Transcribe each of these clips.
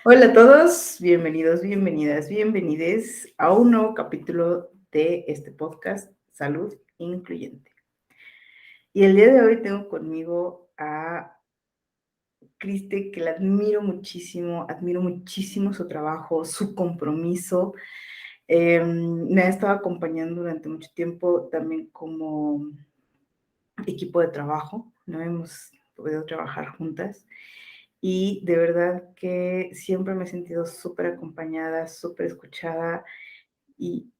Hola a todos, bienvenidos, bienvenidas, bienvenides a un nuevo capítulo de este podcast Salud Incluyente. Y el día de hoy tengo conmigo a Criste, que la admiro muchísimo su trabajo, su compromiso. Me ha estado acompañando durante mucho tiempo también como equipo de trabajo, ¿no? Hemos podido trabajar juntas. Y de verdad que siempre me he sentido súper acompañada, súper escuchada y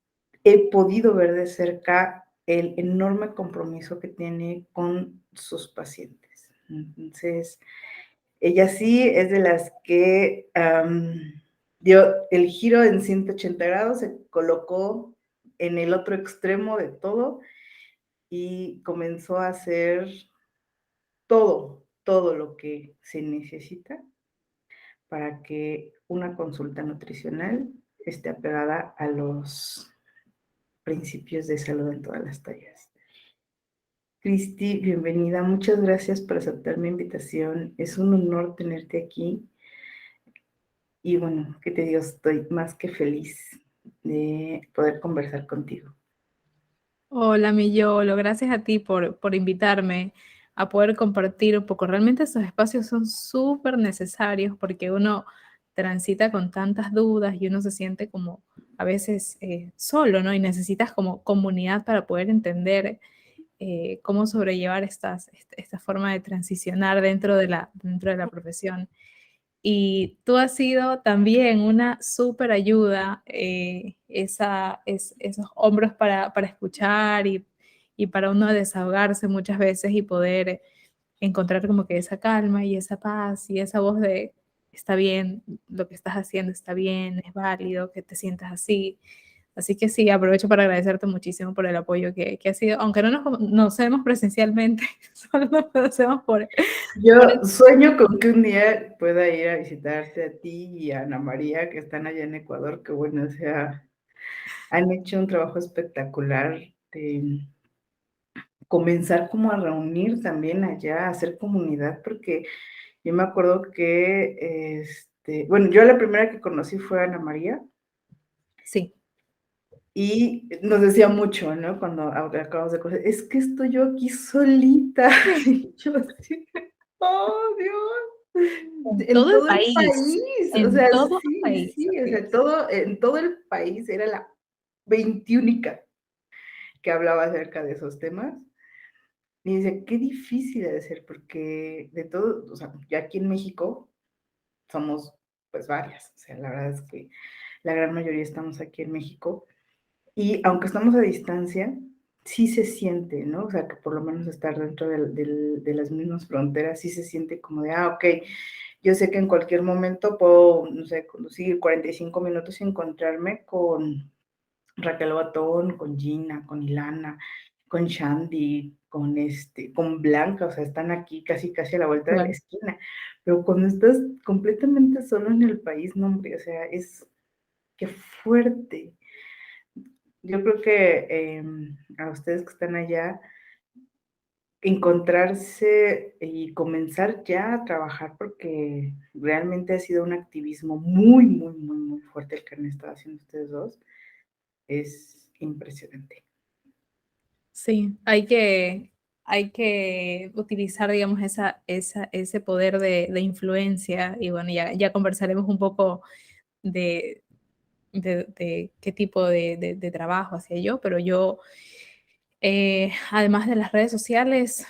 he podido ver de cerca el enorme compromiso que tiene con sus pacientes. Entonces, ella sí es de las que dio el giro en 180 grados, se colocó en el otro extremo de todo y comenzó a hacer todo lo que se necesita para que una consulta nutricional esté apegada a los principios de salud en todas las tallas. Cristi, bienvenida. Muchas gracias por aceptar mi invitación. Es un honor tenerte aquí. Y bueno, ¿qué te digo? Estoy más que feliz de poder conversar contigo. Hola, mi Yolo, gracias a ti por invitarme a poder compartir un poco. Realmente esos espacios son súper necesarios porque uno transita con tantas dudas y uno se siente como a veces solo, ¿no? Y necesitas como comunidad para poder entender cómo sobrellevar esta forma de transicionar dentro de la profesión. Y tú has sido también una súper ayuda, esos hombros para escuchar y para uno desahogarse muchas veces y poder encontrar como que esa calma y esa paz y esa voz de está bien, lo que estás haciendo está bien, es válido, que te sientas así. Así que sí, aprovecho para agradecerte muchísimo por el apoyo que ha sido, aunque no nos conocemos presencialmente, solo nos conocemos por Yo sueño con que un día pueda ir a visitarte a ti y a Ana María, que están allá en Ecuador, que bueno, o sea, han hecho un trabajo espectacular de comenzar como a reunir también allá, a hacer comunidad, porque yo me acuerdo que, bueno, yo la primera que conocí fue a Ana María sí. y nos decía mucho, ¿no? Cuando acabamos de conocer, es que estoy yo aquí solita, y yo así, oh Dios, En en todo el todo el país, país, o en sea, todo el sí, país, sí, o así sea, es. en todo el país era la 21 que hablaba acerca de esos temas. Y dice, qué difícil ha de ser, porque de todo, o sea, ya aquí en México somos pues varias, o sea, la verdad es que la gran mayoría estamos aquí en México y aunque estamos a distancia, sí se siente, ¿no? O sea, que por lo menos estar dentro de las mismas fronteras, sí se siente como de, ok, yo sé que en cualquier momento puedo, no sé, conducir 45 minutos y encontrarme con Raquel Batón, con Gina, con Ilana, con Shandy, con Blanca, o sea, están aquí casi casi a la vuelta de la Claro. esquina. Pero cuando estás completamente solo en el país, no, hombre, o sea, es qué fuerte. Yo creo que a ustedes que están allá, encontrarse y comenzar ya a trabajar, porque realmente ha sido un activismo muy, muy, muy, muy fuerte el que han estado haciendo ustedes dos, es impresionante. Sí, hay que utilizar, digamos, ese poder de influencia y bueno, ya conversaremos un poco de, de qué tipo de trabajo hacía yo, pero yo, además de las redes sociales,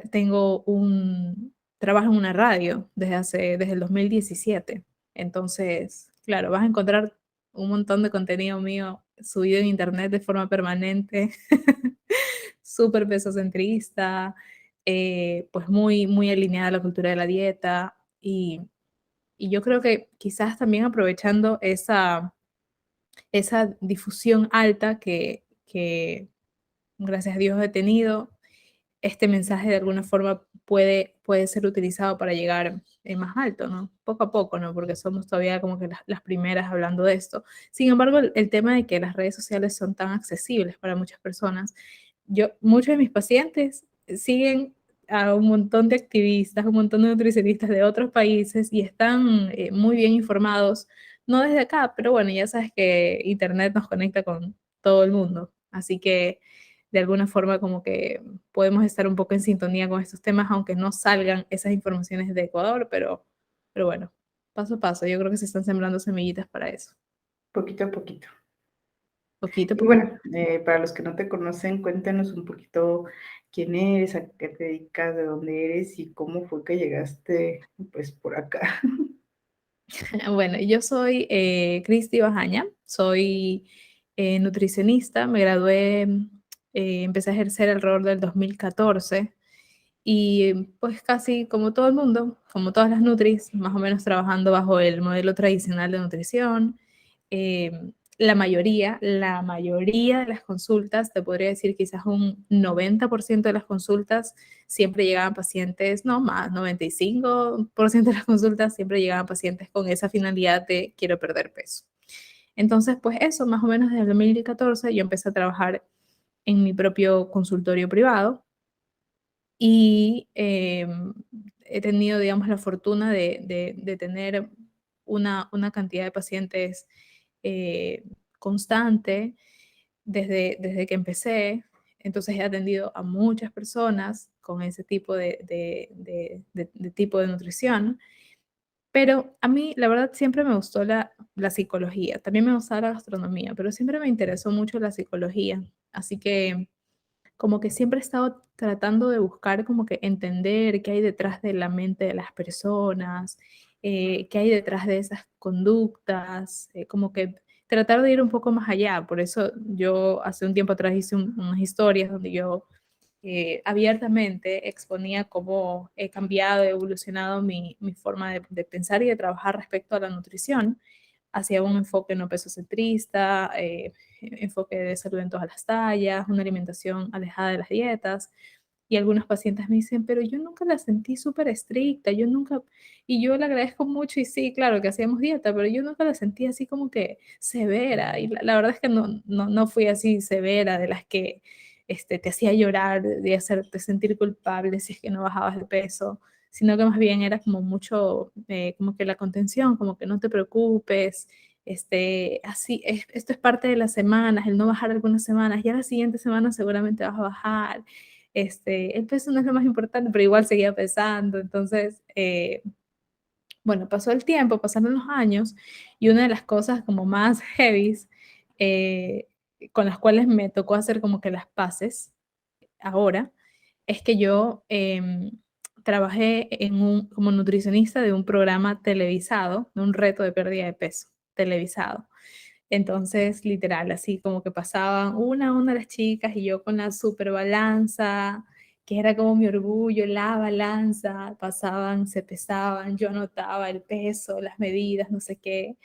tengo un trabajo en una radio desde el 2017. Entonces, claro, vas a encontrar un montón de contenido mío subido en internet de forma permanente, súper pesocentrista, pues muy alineada a la cultura de la dieta y yo creo que quizás también aprovechando esa difusión alta que gracias a Dios he tenido, este mensaje de alguna forma puede ser utilizado para llegar más alto, ¿no? Poco a poco, ¿no? Porque somos todavía como que las primeras hablando de esto. Sin embargo, el tema de que las redes sociales son tan accesibles para muchas personas, muchos de mis pacientes siguen a un montón de activistas, un montón de nutricionistas de otros países y están muy bien informados, no desde acá, pero bueno, ya sabes que Internet nos conecta con todo el mundo, así que de alguna forma como que podemos estar un poco en sintonía con estos temas, aunque no salgan esas informaciones de Ecuador, pero bueno, paso a paso, yo creo que se están sembrando semillitas para eso, Poquito a poquito. poquito a Y poquito. bueno, para los que no te conocen, cuéntanos un poquito quién eres, a qué te dedicas, de dónde eres y cómo fue que llegaste pues por acá. Bueno, yo soy Cristi Bajaña, soy nutricionista, me gradué, empecé a ejercer alrededor del 2014 y pues casi como todo el mundo, como todas las nutris, más o menos trabajando bajo el modelo tradicional de nutrición. Eh, la mayoría de las consultas, te podría decir quizás un 90% de las consultas, siempre llegaban pacientes, no más, 95% de las consultas siempre llegaban pacientes con esa finalidad de quiero perder peso. Entonces, pues eso, más o menos desde el 2014 yo empecé a trabajar en mi propio consultorio privado y he tenido, digamos, la fortuna de tener una cantidad de pacientes eh, constante desde que empecé. Entonces he atendido a muchas personas con ese tipo de tipo de nutrición. Pero a mí, la verdad, siempre me gustó la psicología. También me gustaba la gastronomía, pero siempre me interesó mucho la psicología. Así que como que siempre he estado tratando de buscar como que entender qué hay detrás de la mente de las personas, qué hay detrás de esas conductas, como que tratar de ir un poco más allá. Por eso yo hace un tiempo atrás hice unas historias donde yo abiertamente exponía cómo he cambiado, he evolucionado mi forma de pensar y de trabajar respecto a la nutrición hacia un enfoque no pesocentrista, enfoque de salud en todas las tallas, una alimentación alejada de las dietas. Y algunos pacientes me dicen, pero yo nunca la sentí súper estricta, yo nunca, y yo le agradezco mucho y sí, claro que hacíamos dieta, pero yo nunca la sentí así como que severa. Y la verdad es que no fui así severa, de las que te hacía llorar, de hacerte sentir culpable si es que no bajabas de peso, sino que más bien era como mucho, como que la contención, como que no te preocupes, así, esto es parte de las semanas, el no bajar algunas semanas, ya la siguiente semana seguramente vas a bajar, el peso no es lo más importante, pero igual seguía pesando, entonces, bueno, pasó el tiempo, pasaron los años, y una de las cosas como más heavies, eh, con las cuales me tocó hacer como que las paces ahora, es que yo trabajé como nutricionista de un programa televisado, de un reto de pérdida de peso televisado. Entonces, literal, así como que pasaban una a una las chicas y yo con la super balanza, que era como mi orgullo, la balanza, pasaban, se pesaban, yo anotaba el peso, las medidas, no sé qué.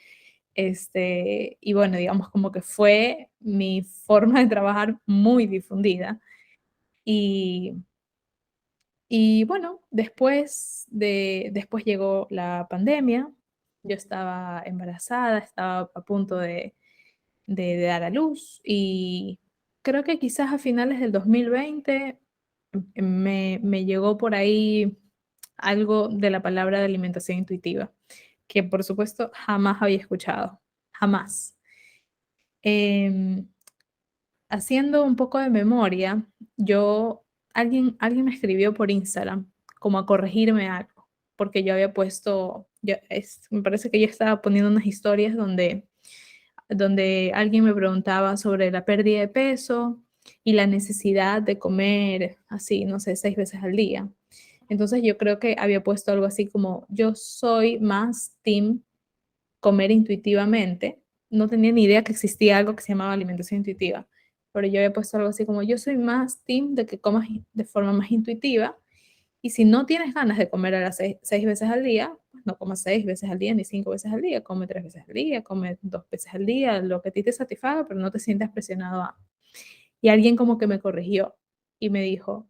Y bueno, digamos como que fue mi forma de trabajar muy difundida. Y, y bueno, después llegó la pandemia, yo estaba embarazada, estaba a punto de dar a luz y creo que quizás a finales del 2020 me llegó por ahí algo de la palabra de alimentación intuitiva, que por supuesto jamás había escuchado, jamás. Em, Haciendo un poco de memoria, alguien me escribió por Instagram como a corregirme algo, porque yo había puesto, me parece que yo estaba poniendo unas historias donde alguien me preguntaba sobre la pérdida de peso y la necesidad de comer así, no sé, 6 veces al día. Entonces yo creo que había puesto algo así como, yo soy más team comer intuitivamente. No tenía ni idea que existía algo que se llamaba alimentación intuitiva, pero yo había puesto algo así como, yo soy más team de que comas de forma más intuitiva y si no tienes ganas de comer a las 6 veces al día, pues no comas 6 veces al día ni 5 veces al día, come 3 veces al día, come 2 veces al día, lo que a ti te satisfaga, pero no te sientas presionado a. Y alguien como que me corrigió y me dijo,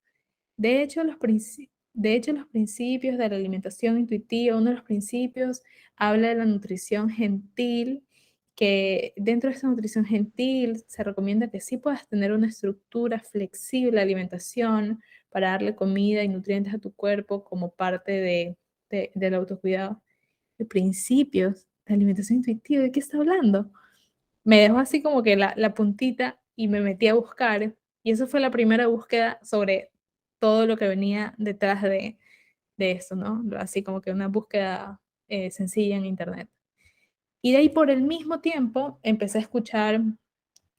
de hecho, los principios de la alimentación intuitiva, uno de los principios habla de la nutrición gentil, que dentro de esa nutrición gentil se recomienda que sí puedas tener una estructura flexible de alimentación, para darle comida y nutrientes a tu cuerpo como parte del autocuidado. De principios de alimentación intuitiva, ¿de qué está hablando? Me dejó así como que la puntita y me metí a buscar. Y eso fue la primera búsqueda sobre todo lo que venía detrás de eso, ¿no? Así como que una búsqueda sencilla en internet. Y de ahí por el mismo tiempo empecé a escuchar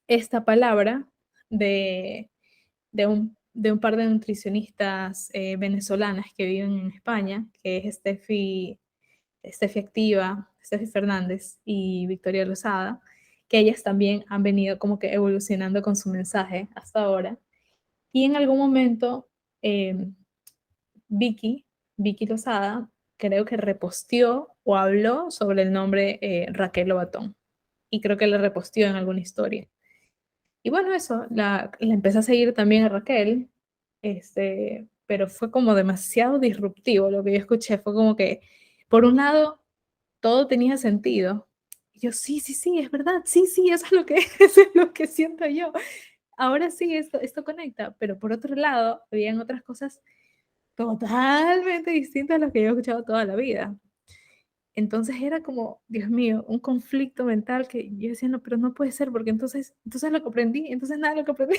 esta palabra de, de un par de nutricionistas venezolanas que viven en España, que es Steffi Activa, Steffi Fernández y Victoria Rosada, que ellas también han venido como que evolucionando con su mensaje hasta ahora. Y en algún momento, eh, Vicky, Vicky Lozada, creo que reposteó o habló sobre el nombre Raquel Lobatón. Y creo que le reposteó en alguna historia. Y bueno, eso, la empecé a seguir también a Raquel, pero fue como demasiado disruptivo lo que yo escuché. Fue como que, por un lado, todo tenía sentido. Y yo, sí, sí, sí, es verdad, sí, sí, eso es lo que, eso es lo que siento yo. Ahora sí, esto conecta, pero por otro lado, habían otras cosas totalmente distintas a las que yo he escuchado toda la vida. Entonces era como, Dios mío, un conflicto mental que yo decía, no, pero no puede ser, porque entonces lo que aprendí, entonces nada de lo que aprendí.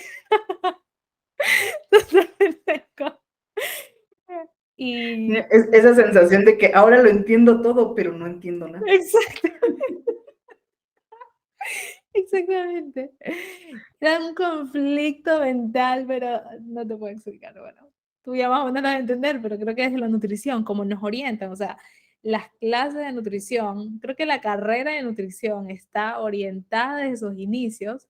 Y Esa sensación de que ahora lo entiendo todo, pero no entiendo nada. exactamente, exactamente. Era un conflicto mental, pero no te puedo explicar. Bueno, tú ya más o menos lo vas a entender, pero creo que es la nutrición, como nos orientan, o sea, las clases de nutrición, creo que la carrera de nutrición está orientada desde sus inicios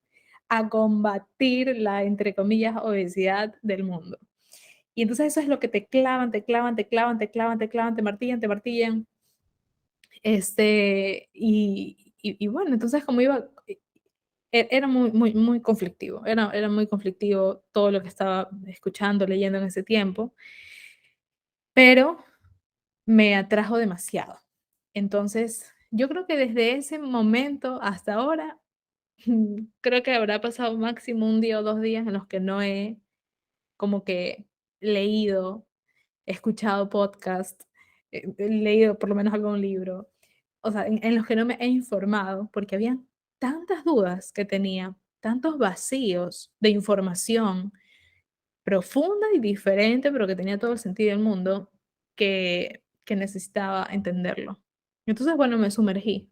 a combatir la, entre comillas, obesidad del mundo. Y entonces eso es lo que te clavan, te clavan, te clavan, te clavan, te clavan, te martillan, te martillan. Y bueno, entonces como iba, era muy, muy, muy conflictivo, era muy conflictivo todo lo que estaba escuchando, leyendo en ese tiempo, pero me atrajo demasiado. Entonces, yo creo que desde ese momento hasta ahora, creo que habrá pasado máximo un día o 2 días en los que no he como que leído, he escuchado podcast, he leído por lo menos algún libro, o sea, en los que no me he informado, porque había tantas dudas que tenía, tantos vacíos de información profunda y diferente, pero que tenía todo el sentido del mundo, que necesitaba entenderlo. Entonces, bueno, me sumergí,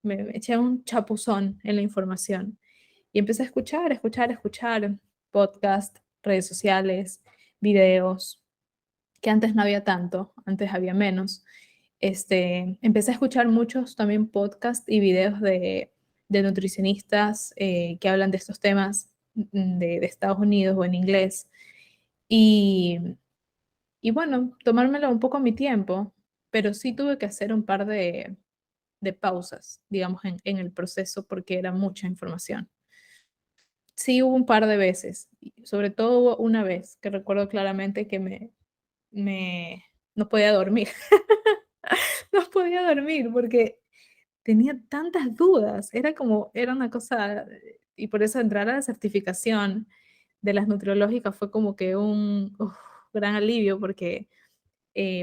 me eché un chapuzón en la información y empecé a escuchar, escuchar, escuchar podcast, redes sociales, videos, que antes no había tanto, antes había menos. Empecé a escuchar muchos también podcasts y videos de nutricionistas que hablan de estos temas de Estados Unidos o en inglés. Y, y bueno, tomármelo un poco a mi tiempo, pero sí tuve que hacer un par de pausas, digamos, en el proceso porque era mucha información. Sí hubo un par de veces, sobre todo hubo una vez que recuerdo claramente que me no podía dormir. No podía dormir porque tenía tantas dudas. Era una cosa, y por eso entrar a la certificación de las nutriológicas fue como que un gran alivio porque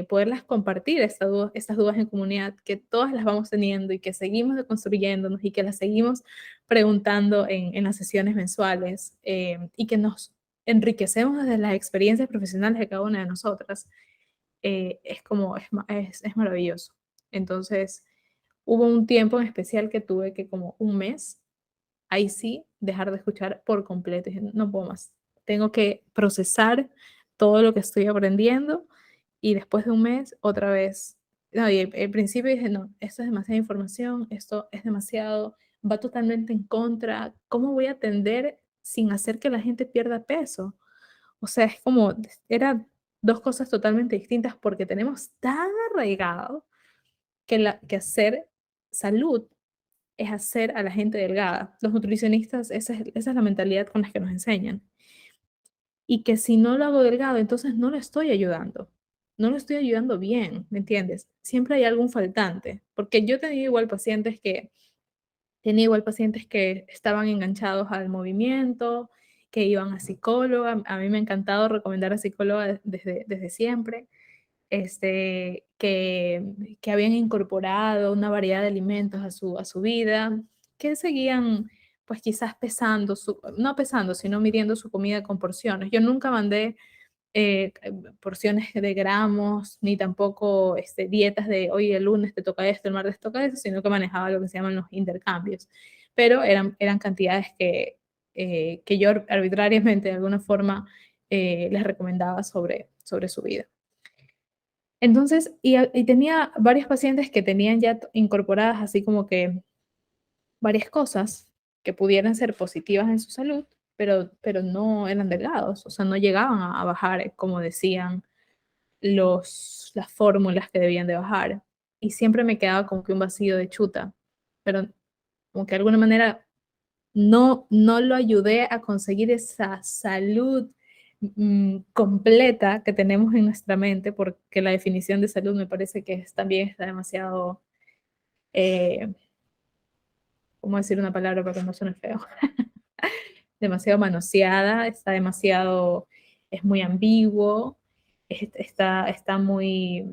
poderlas compartir estas dudas en comunidad, que todas las vamos teniendo y que seguimos deconstruyéndonos y que las seguimos preguntando en las sesiones mensuales y que nos enriquecemos desde las experiencias profesionales de cada una de nosotras, es como, es maravilloso. Entonces, hubo un tiempo en especial que tuve que como un mes, ahí sí, dejar de escuchar por completo. Dije, no puedo más. Tengo que procesar todo lo que estoy aprendiendo y después de un mes, otra vez. No, y al principio dije, no, esto es demasiada información, esto es demasiado, va totalmente en contra. ¿Cómo voy a atender sin hacer que la gente pierda peso? O sea, es como, eran dos cosas totalmente distintas porque tenemos tan arraigado que hacer salud es hacer a la gente delgada. Los nutricionistas, esa es la mentalidad con la que nos enseñan. Y que si no lo hago delgado, entonces no lo estoy ayudando. No lo estoy ayudando bien, ¿me entiendes? Siempre hay algún faltante. Porque yo tenía igual pacientes que estaban enganchados al movimiento que iban a psicóloga. A mí me ha encantado recomendar a psicóloga desde siempre. Que habían incorporado una variedad de alimentos a su vida, que seguían pues quizás pesando, no pesando, sino midiendo su comida con porciones. Yo nunca mandé porciones de gramos, ni tampoco dietas de hoy el lunes te toca esto, el martes te toca esto, sino que manejaba lo que se llaman los intercambios. Pero eran cantidades que yo arbitrariamente de alguna forma les recomendaba sobre su vida. Entonces, y tenía varios pacientes que tenían ya incorporadas así como que varias cosas que pudieran ser positivas en su salud, pero no eran delgados, o sea, no llegaban a bajar como decían las fórmulas que debían de bajar. Y siempre me quedaba como que un vacío de chuta, pero como que de alguna manera no lo ayudé a conseguir esa salud completa que tenemos en nuestra mente, porque la definición de salud me parece que también está demasiado, eh, ¿cómo decir una palabra para que no suene feo? Demasiado manoseada, está demasiado, es muy ambiguo, está muy,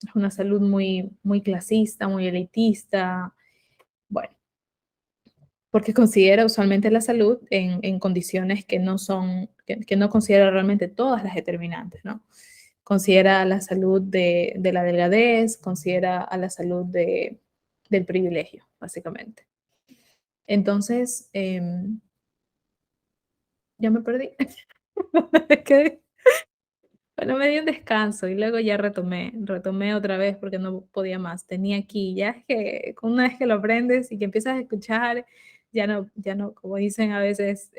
es una salud muy clasista, muy elitista. Bueno, porque considera usualmente la salud en condiciones que no son, que no considera realmente todas las determinantes, ¿no? Considera la salud de la delgadez, considera a la salud del privilegio, básicamente. Entonces, ya me perdí. Bueno, me di un descanso y luego ya retomé otra vez porque no podía más. Tenía aquí, ya es que una vez que lo aprendes y que empiezas a escuchar, ya no, como dicen a veces,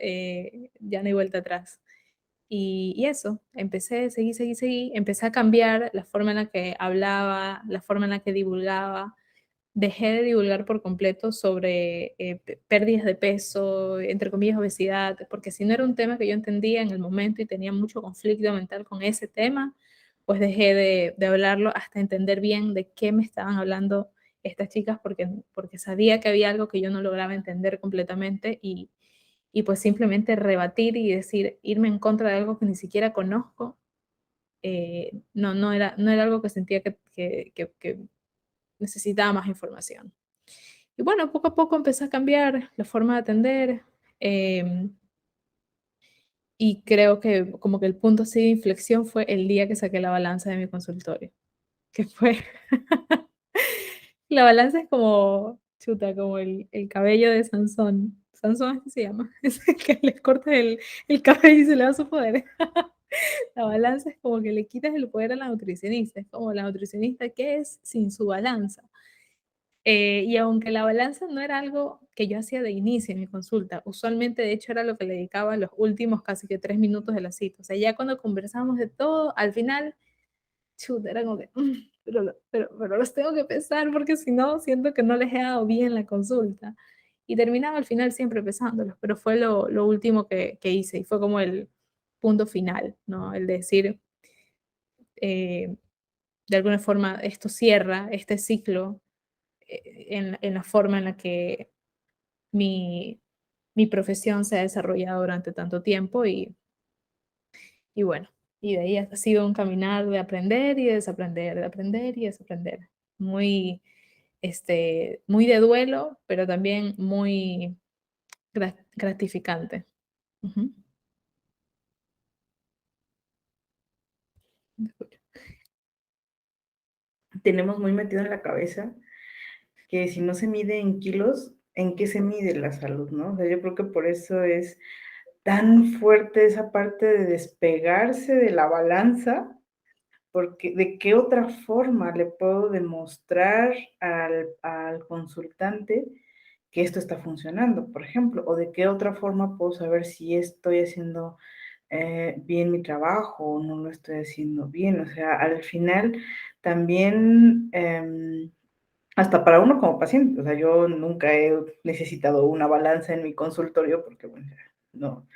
ya no hay vuelta atrás. Y eso, seguí, empecé a cambiar la forma en la que hablaba, la forma en la que divulgaba. Dejé de divulgar por completo sobre pérdidas de peso, entre comillas, obesidad, porque si no era un tema que yo entendía en el momento y tenía mucho conflicto mental con ese tema, pues dejé de hablarlo hasta entender bien de qué me estaban hablando estas chicas, porque sabía que había algo que yo no lograba entender completamente y pues simplemente rebatir y decir, irme en contra de algo que ni siquiera conozco, no era algo que sentía que necesitaba más información. Y bueno, poco a poco empecé a cambiar la forma de atender y creo que como que el punto así de inflexión fue el día que saqué la balanza de mi consultorio, que fue, la balanza es como, chuta, como el cabello de Sansón. Sansón es que se llama, es el que le corta el cabello y se le da su poder. La balanza es como que le quitas el poder a la nutricionista, es como la nutricionista que es sin su balanza. Y aunque la balanza no era algo que yo hacía de inicio en mi consulta, usualmente de hecho era lo que le dedicaba los últimos casi que 3 minutos de la cita. O sea, ya cuando conversábamos de todo, al final, chuta, era como que, pero los tengo que pesar porque si no, siento que no les he dado bien la consulta. Y terminaba al final siempre pesándolos, pero fue lo último que hice y fue como el punto final, ¿no? El decir, eh, de alguna forma, esto cierra este ciclo en la forma en la que mi, mi profesión se ha desarrollado durante tanto tiempo y bueno, y de ahí ha sido un caminar de aprender y de desaprender, de aprender y desaprender. Muy, muy de duelo, pero también muy gratificante. Ujú. Tenemos muy metido en la cabeza que si no se mide en kilos, ¿en qué se mide la salud, no? O sea, yo creo que por eso es tan fuerte esa parte de despegarse de la balanza, porque ¿de qué otra forma le puedo demostrar al consultante que esto está funcionando, por ejemplo? ¿O de qué otra forma puedo saber si estoy haciendo bien mi trabajo o no lo estoy haciendo bien? O sea, al final también, hasta para uno como paciente, o sea, yo nunca he necesitado una balanza en mi consultorio porque, bueno, no,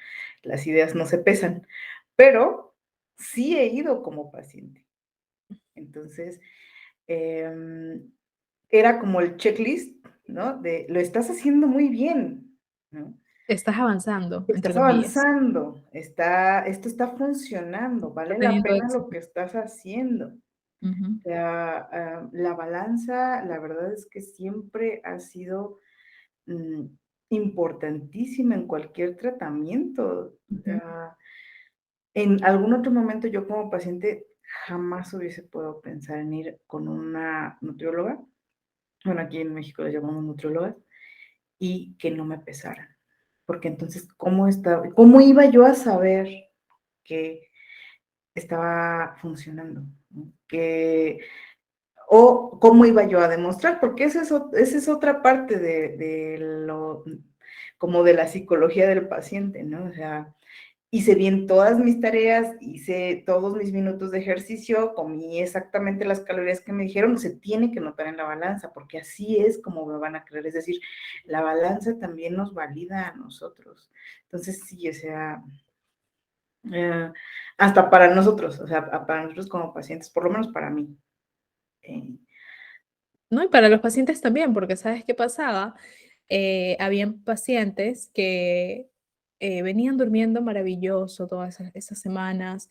las ideas no se pesan, pero sí he ido como paciente. Entonces, era como el checklist, ¿no? De lo estás haciendo muy bien, ¿no? estás avanzando, entre estás comillas. avanzando, esto está funcionando, Estás vale la teniendo pena lo éxito. que estás haciendo. Ujú, O sea, la balanza, la verdad es que siempre ha sido mm, importantísima en cualquier tratamiento. ujú, En algún otro momento yo como paciente jamás hubiese podido pensar en ir con una nutrióloga, bueno, aquí en México le llamamos nutrióloga, y que no me pesaran. Porque entonces, ¿cómo iba yo a saber que estaba funcionando? ¿No? O cómo iba yo a demostrar, porque esa es otra parte como de la psicología del paciente, ¿no? O sea, hice bien todas mis tareas, hice todos mis minutos de ejercicio, comí exactamente las calorías que me dijeron, se tiene que notar en la balanza, porque así es como me van a creer. Es decir, la balanza también nos valida a nosotros. Entonces, sí, o sea, eh, hasta para nosotros, o sea, para nosotros como pacientes, por lo menos para mí. eh, ¿no? Y para los pacientes también, porque ¿sabes qué pasaba? Habían pacientes que venían durmiendo maravilloso todas esas semanas,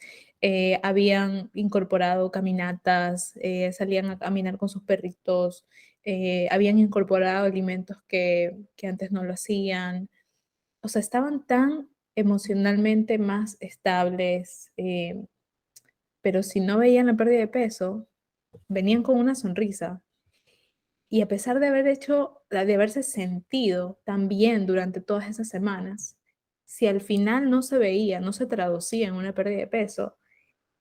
habían incorporado caminatas, salían a caminar con sus perritos, habían incorporado alimentos que antes no lo hacían. O sea, estaban tan emocionalmente más estables, pero si no veían la pérdida de peso, venían con una sonrisa. Y a pesar de de haberse sentido tan bien durante todas esas semanas, si al final no se veía, no se traducía en una pérdida de peso,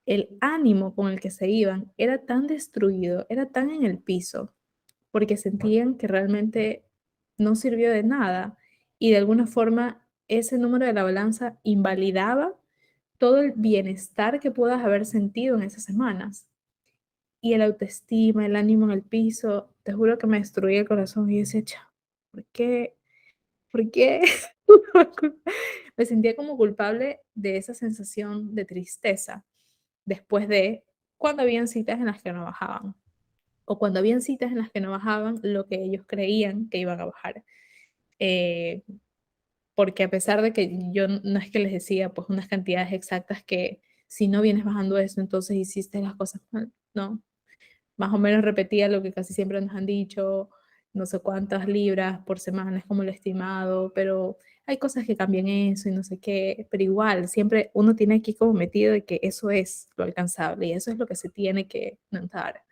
el ánimo con el que se iban era tan destruido, era tan en el piso, porque sentían que realmente no sirvió de nada y de alguna forma ese número de la balanza invalidaba todo el bienestar que puedas haber sentido en esas semanas. Y el autoestima, el ánimo en el piso, te juro que me destruía el corazón y yo decía: "Cha, ¿por qué? ¿Por qué?". Me sentía como culpable de esa sensación de tristeza después de cuando habían citas en las que no bajaban, o cuando habían citas en las que no bajaban lo que ellos creían que iban a bajar. Eh, Porque a pesar de que yo no es que les decía, pues, unas cantidades exactas que si no vienes bajando eso, entonces hiciste las cosas mal, no. Más o menos repetía lo que casi siempre nos han dicho, no sé cuántas libras por semana es como lo estimado, pero hay cosas que cambian eso y no sé qué, pero igual, siempre uno tiene aquí como metido de que eso es lo alcanzable y eso es lo que se tiene que notar.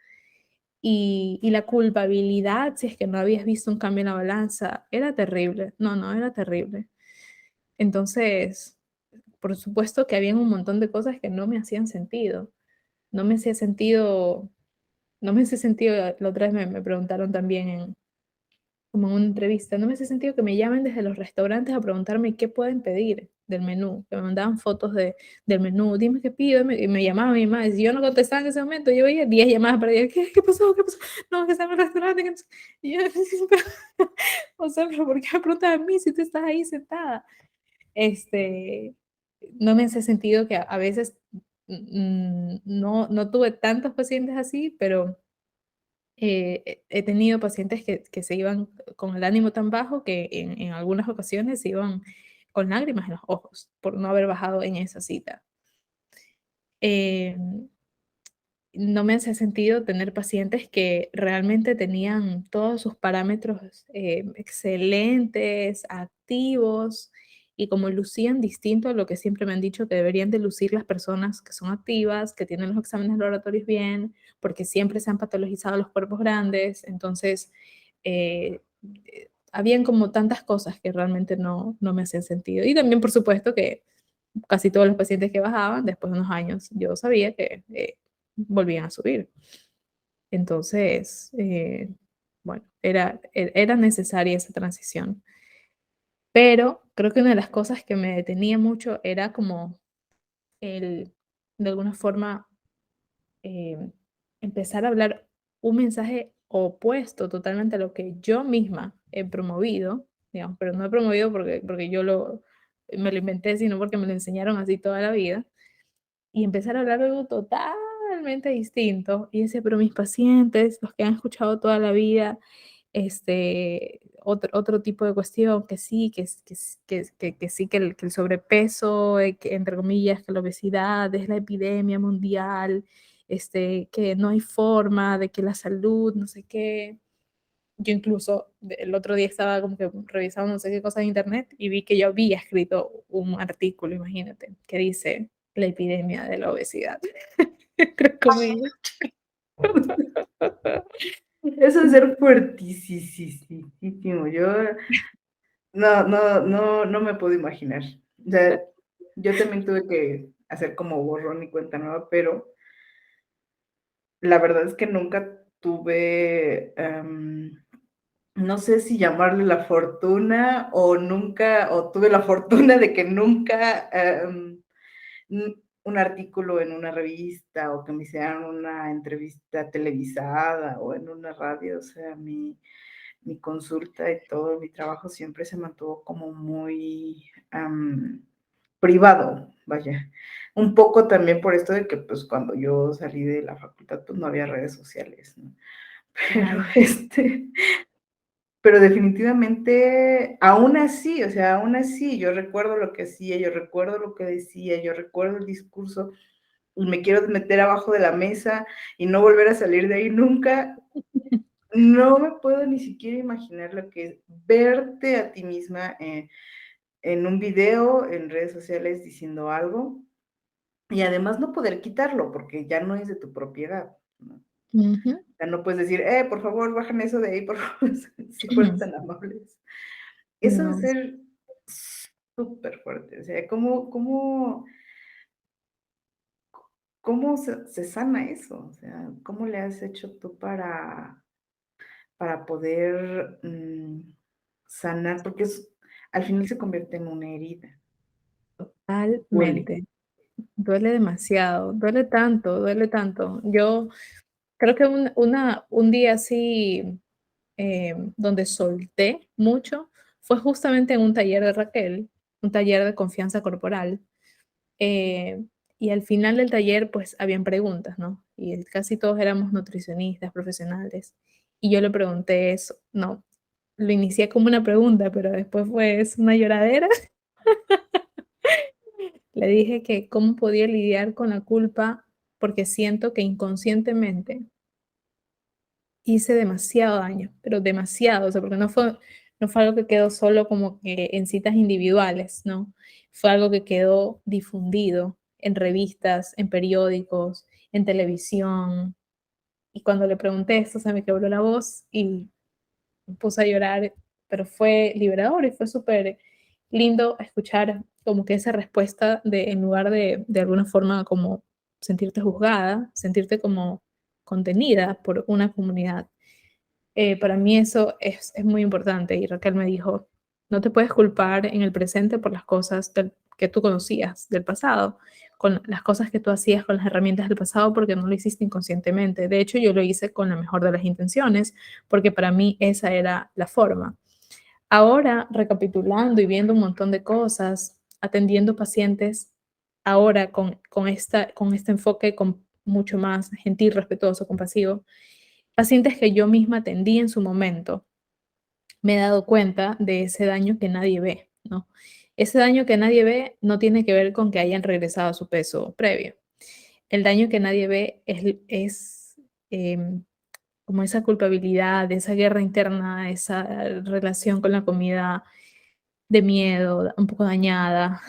Y la culpabilidad, si es que no habías visto un cambio en la balanza, era terrible. No, no, era terrible. Entonces, por supuesto que había un montón de cosas que no me hacían sentido. No me hacía sentido no me hace sentido, la otra vez me preguntaron también como en una entrevista, no me hace sentido que me llamen desde los restaurantes a preguntarme qué pueden pedir del menú, que me mandaban fotos del menú, dime qué pido, y me llamaba mi mamá, y si yo no contestaba en ese momento, yo veía 10 llamadas perdidas, ¿qué pasó? ¿Qué pasó? No, que está en el restaurante, que no sé. Y yo, o sea, pero ¿por qué me preguntas a mí si tú estás ahí sentada? Este, no me hace sentido que a veces no tuve tantos pacientes así, pero he tenido pacientes que se iban con el ánimo tan bajo que en algunas ocasiones se iban con lágrimas en los ojos por no haber bajado en esa cita. Em, no me hace sentido tener pacientes que realmente tenían todos sus parámetros excelentes, activos, y como lucían distinto a lo que siempre me han dicho que deberían de lucir las personas que son activas, que tienen los exámenes laboratorios bien, porque siempre se han patologizado los cuerpos grandes. Entonces, habían como tantas cosas que realmente no me hacían sentido. Y también, por supuesto, que casi todos los pacientes que bajaban, después de unos años, yo sabía que volvían a subir. Entonces, bueno, era necesaria esa transición. Pero creo que una de las cosas que me detenía mucho era como el, de alguna forma, eh, empezar a hablar un mensaje opuesto totalmente a lo que yo misma he promovido, digamos, pero no he promovido porque me lo inventé, sino porque me lo enseñaron así toda la vida. Y empezar a hablar de algo totalmente distinto. Y decía, pero mis pacientes, los que han escuchado toda la vida, otro tipo de cuestión, que sí, que sí, que el sobrepeso, que, entre comillas, que la obesidad es la epidemia mundial, que no hay forma de que la salud, no sé qué. Yo incluso el otro día estaba como que revisando no sé qué cosa en internet y vi que yo había escrito un artículo, imagínate, que dice la epidemia de la obesidad. Entre comillas. Eso es ser fuertísimo. Yo no me puedo imaginar. O sea, yo también tuve que hacer como borrón y cuenta nueva, pero la verdad es que nunca tuve, no sé si llamarle la fortuna o tuve la fortuna de que nunca un artículo en una revista o que me hicieran una entrevista televisada o en una radio, o sea, mi consulta y todo mi trabajo siempre se mantuvo como muy privado, vaya. Un poco también por esto de que pues cuando yo salí de la facultad pues no había redes sociales, ¿no? Pero Claro. pero definitivamente, aún así, o sea, aún así, yo recuerdo lo que hacía, yo recuerdo lo que decía, yo recuerdo el discurso, y me quiero meter abajo de la mesa y no volver a salir de ahí nunca. No me puedo ni siquiera imaginar lo que es verte a ti misma en un video, en redes sociales diciendo algo, y además no poder quitarlo porque ya no es de tu propiedad, ¿no? Ujú. O sea, no puedes decir, por favor, bajan eso de ahí, por favor, si fueran tan amables. Eso de No, ser súper fuerte, o sea, ¿cómo se sana eso? O sea, ¿cómo le has hecho tú para poder sanar? Porque al final se convierte en una herida, duele. totalmente. Duele demasiado, duele tanto, duele tanto. Yo creo que un día así donde solté mucho fue justamente en un taller de Raquel, un taller de confianza corporal. eh, y al final del taller, pues habían preguntas, ¿no? Y casi todos éramos nutricionistas, profesionales. Y yo le pregunté eso, no, lo inicié como una pregunta, pero después fue es una lloradera. Le dije que cómo podía lidiar con la culpa porque siento que inconscientemente hice demasiado daño, pero demasiado, o sea, porque no fue algo que quedó solo como que en citas individuales, ¿no? Fue algo que quedó difundido en revistas, en periódicos, en televisión. Y cuando le pregunté esto, se me quebró la voz y me puse a llorar, pero fue liberador y fue súper lindo escuchar como que esa respuesta de, en lugar de alguna forma como sentirte juzgada, sentirte como contenida por una comunidad. Para mí eso es muy importante y Raquel me dijo, no te puedes culpar en el presente por las cosas que tú conocías del pasado, con las cosas que tú hacías con las herramientas del pasado porque no lo hiciste inconscientemente. De hecho, yo lo hice con la mejor de las intenciones porque para mí esa era la forma. Ahora, recapitulando y viendo un montón de cosas, atendiendo pacientes, ahora con este enfoque con mucho más gentil, respetuoso, compasivo, pacientes que yo misma atendí en su momento, me he dado cuenta de ese daño que nadie ve, ¿no? Ese daño que nadie ve no tiene que ver con que hayan regresado a su peso previo. El daño que nadie ve es como esa culpabilidad, esa guerra interna, esa relación con la comida de miedo, un poco dañada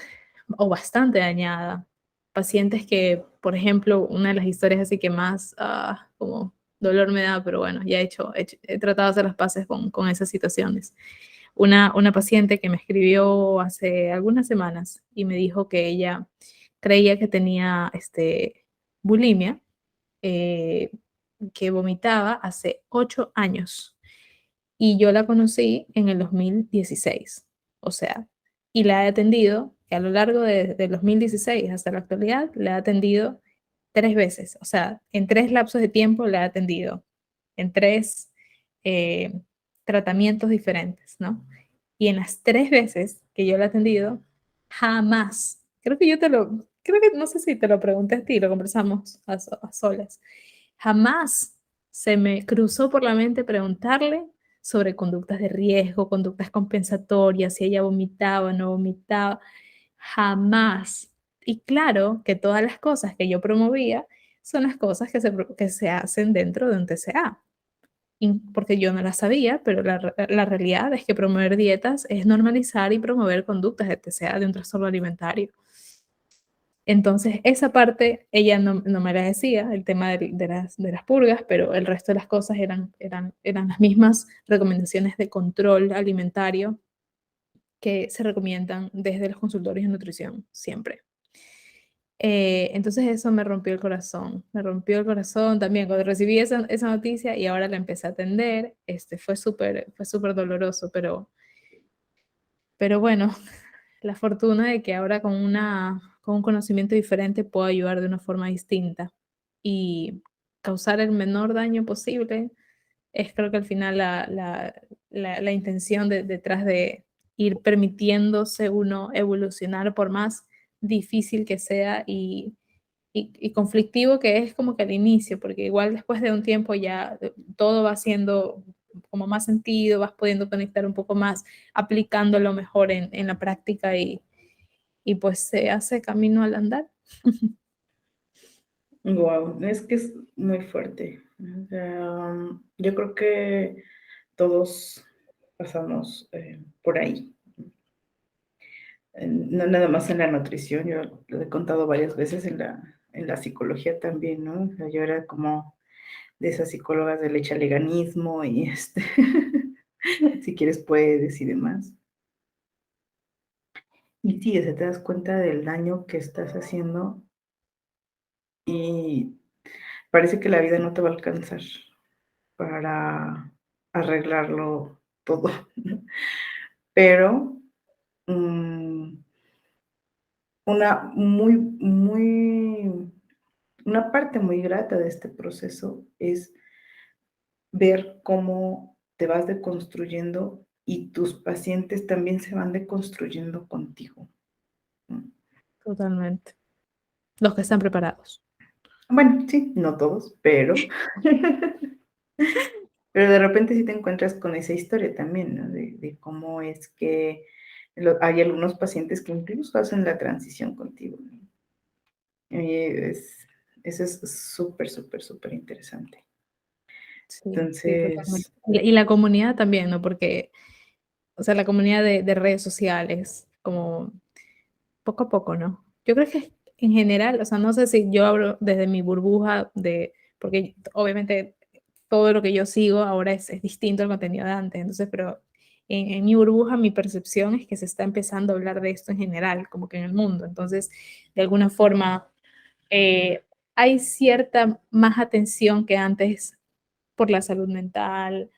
o bastante dañada. Pacientes que, por ejemplo, una de las historias así que más como dolor me da, pero bueno, ya he tratado de hacer las paces con esas situaciones. Una paciente que me escribió hace algunas semanas y me dijo que ella creía que tenía bulimia, eh, que vomitaba hace 8 años y yo la conocí en el 2016, o sea, y la he atendido y a lo largo del 2016 hasta la actualidad, la he atendido 3 veces, o sea, en 3 lapsos de tiempo la he atendido, en 3 eh, tratamientos diferentes, ¿no? Y en las 3 veces que yo la he atendido, jamás, creo que no sé si te lo pregunté a ti, lo conversamos a solas, jamás se me cruzó por la mente preguntarle sobre conductas de riesgo, conductas compensatorias, si ella vomitaba o no vomitaba, jamás. Y claro que todas las cosas que yo promovía son las cosas que se hacen dentro de un TCA, porque yo no las sabía, pero la realidad es que promover dietas es normalizar y promover conductas de TCA, de un trastorno alimentario. Entonces, esa parte ella no me la decía, el tema de las purgas, pero el resto de las cosas eran las mismas recomendaciones de control alimentario que se recomiendan desde los consultorios de nutrición, siempre. Entonces eso me rompió el corazón también cuando recibí esa noticia y ahora la empecé a atender, fue súper doloroso, pero bueno, la fortuna de que ahora con un conocimiento diferente puedo ayudar de una forma distinta y causar el menor daño posible es creo que al final la intención detrás de ir permitiéndose uno evolucionar por más difícil que sea y conflictivo que es como que al inicio, porque igual después de un tiempo ya todo va haciendo como más sentido, vas pudiendo conectar un poco más, aplicándolo mejor en la práctica y pues se hace camino al andar. Wow, es que es muy fuerte. O sea, yo creo que todos pasamos por ahí. No nada más en la nutrición, yo lo he contado varias veces en la psicología también, ¿no? O sea, yo era como de esas psicólogas del echaleganismo y si quieres puedes y demás. Y sí, o sea, te das cuenta del daño que estás haciendo y parece que la vida no te va a alcanzar para arreglarlo todo. Pero una una parte muy grata de este proceso es ver cómo te vas deconstruyendo y tus pacientes también se van deconstruyendo contigo. Totalmente. Los que están preparados. Bueno, sí, no todos, pero pero de repente sí te encuentras con esa historia también, ¿no? De cómo es que hay algunos pacientes que incluso hacen la transición contigo, ¿no? Eso es súper, súper, súper interesante. Sí, sí, totalmente. Entonces, Y la comunidad también, ¿no? Porque, o sea, la comunidad de redes sociales, como poco a poco, ¿no? Yo creo que en general, o sea, no sé si yo hablo desde mi burbuja porque obviamente todo lo que yo sigo ahora es distinto al contenido de antes, entonces, pero en mi burbuja mi percepción es que se está empezando a hablar de esto en general, como que en el mundo, entonces, de alguna forma, eh, hay cierta más atención que antes por la salud mental,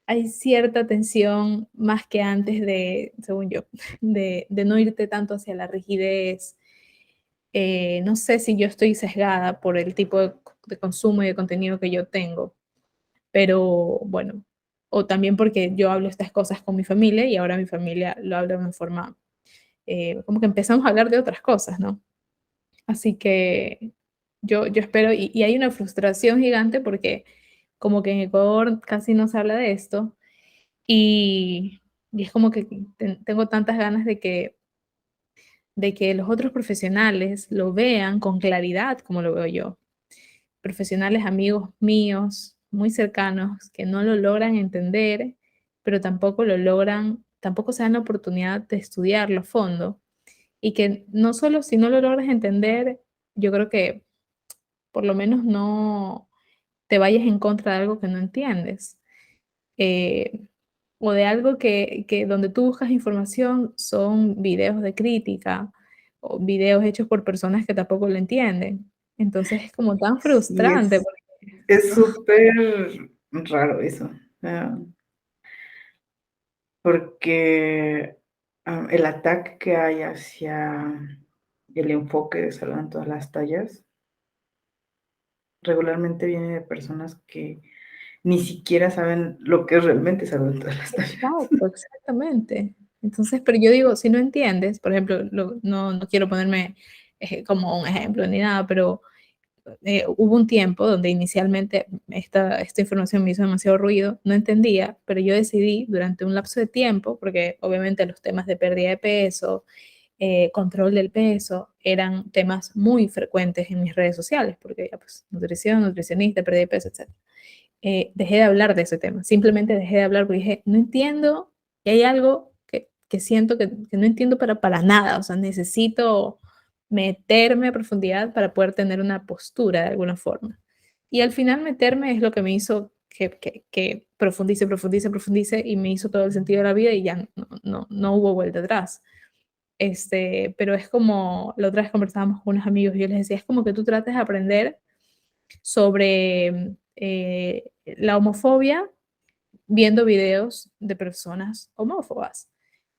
hay cierta atención más que antes según yo, de no irte tanto hacia la rigidez. No sé si yo estoy sesgada por el tipo de consumo y de contenido que yo tengo, pero bueno, o también porque yo hablo estas cosas con mi familia y ahora mi familia lo habla de una forma, como que empezamos a hablar de otras cosas, ¿no? Así que yo espero, y hay una frustración gigante porque como que en Ecuador casi no se habla de esto y, y es como que tengo tantas ganas de que los otros profesionales lo vean con claridad como lo veo yo. Profesionales amigos míos, muy cercanos, que no lo logran entender, pero tampoco se dan la oportunidad de estudiarlo a fondo. Y que no solo si no lo logras entender, yo creo que por lo menos no te vayas en contra de algo que no entiendes. eh, o de algo que donde tú buscas información son videos de crítica o videos hechos por personas que tampoco lo entienden. Entonces es como tan sí, frustrante porque, es ¿no? súper raro eso. Ah, porque el ataque que hay hacia el enfoque de salud en todas las tallas regularmente viene de personas que ni siquiera saben lo que es realmente salud en todas las tallas. Exacto, exactamente. Entonces, pero yo digo, si no entiendes, por ejemplo, no quiero ponerme como un ejemplo ni nada, pero hubo un tiempo donde inicialmente esta información me hizo demasiado ruido, no entendía, pero yo decidí durante un lapso de tiempo, porque obviamente los temas de pérdida de peso, control del peso, eran temas muy frecuentes en mis redes sociales, porque ya pues nutrición, nutricionista, pérdida de peso, etc. Dejé de hablar de ese tema, simplemente dejé de hablar porque dije, no entiendo, y hay algo que siento que no entiendo para nada, o sea, necesito meterme a profundidad para poder tener una postura de alguna forma. Y al final meterme es lo que me hizo que profundice, profundice, profundice y me hizo todo el sentido de la vida y ya no hubo vuelta atrás. Pero es como, la otra vez conversábamos con unos amigos y yo les decía, es como que tú trates de aprender sobre la homofobia viendo videos de personas homófobas.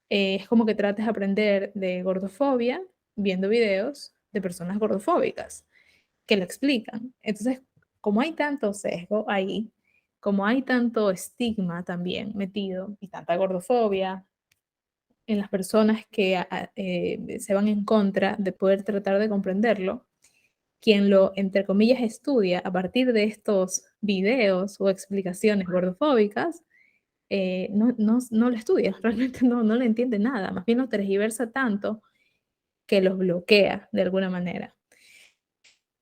Es como que trates de aprender de gordofobia viendo videos de personas gordofóbicas que lo explican. Entonces, como hay tanto sesgo ahí, como hay tanto estigma también metido y tanta gordofobia en las personas que se van en contra de poder tratar de comprenderlo, quien lo, entre comillas, estudia a partir de estos videos o explicaciones gordofóbicas, no lo estudia, realmente no le entiende nada, más bien lo tergiversa tanto que los bloquea de alguna manera.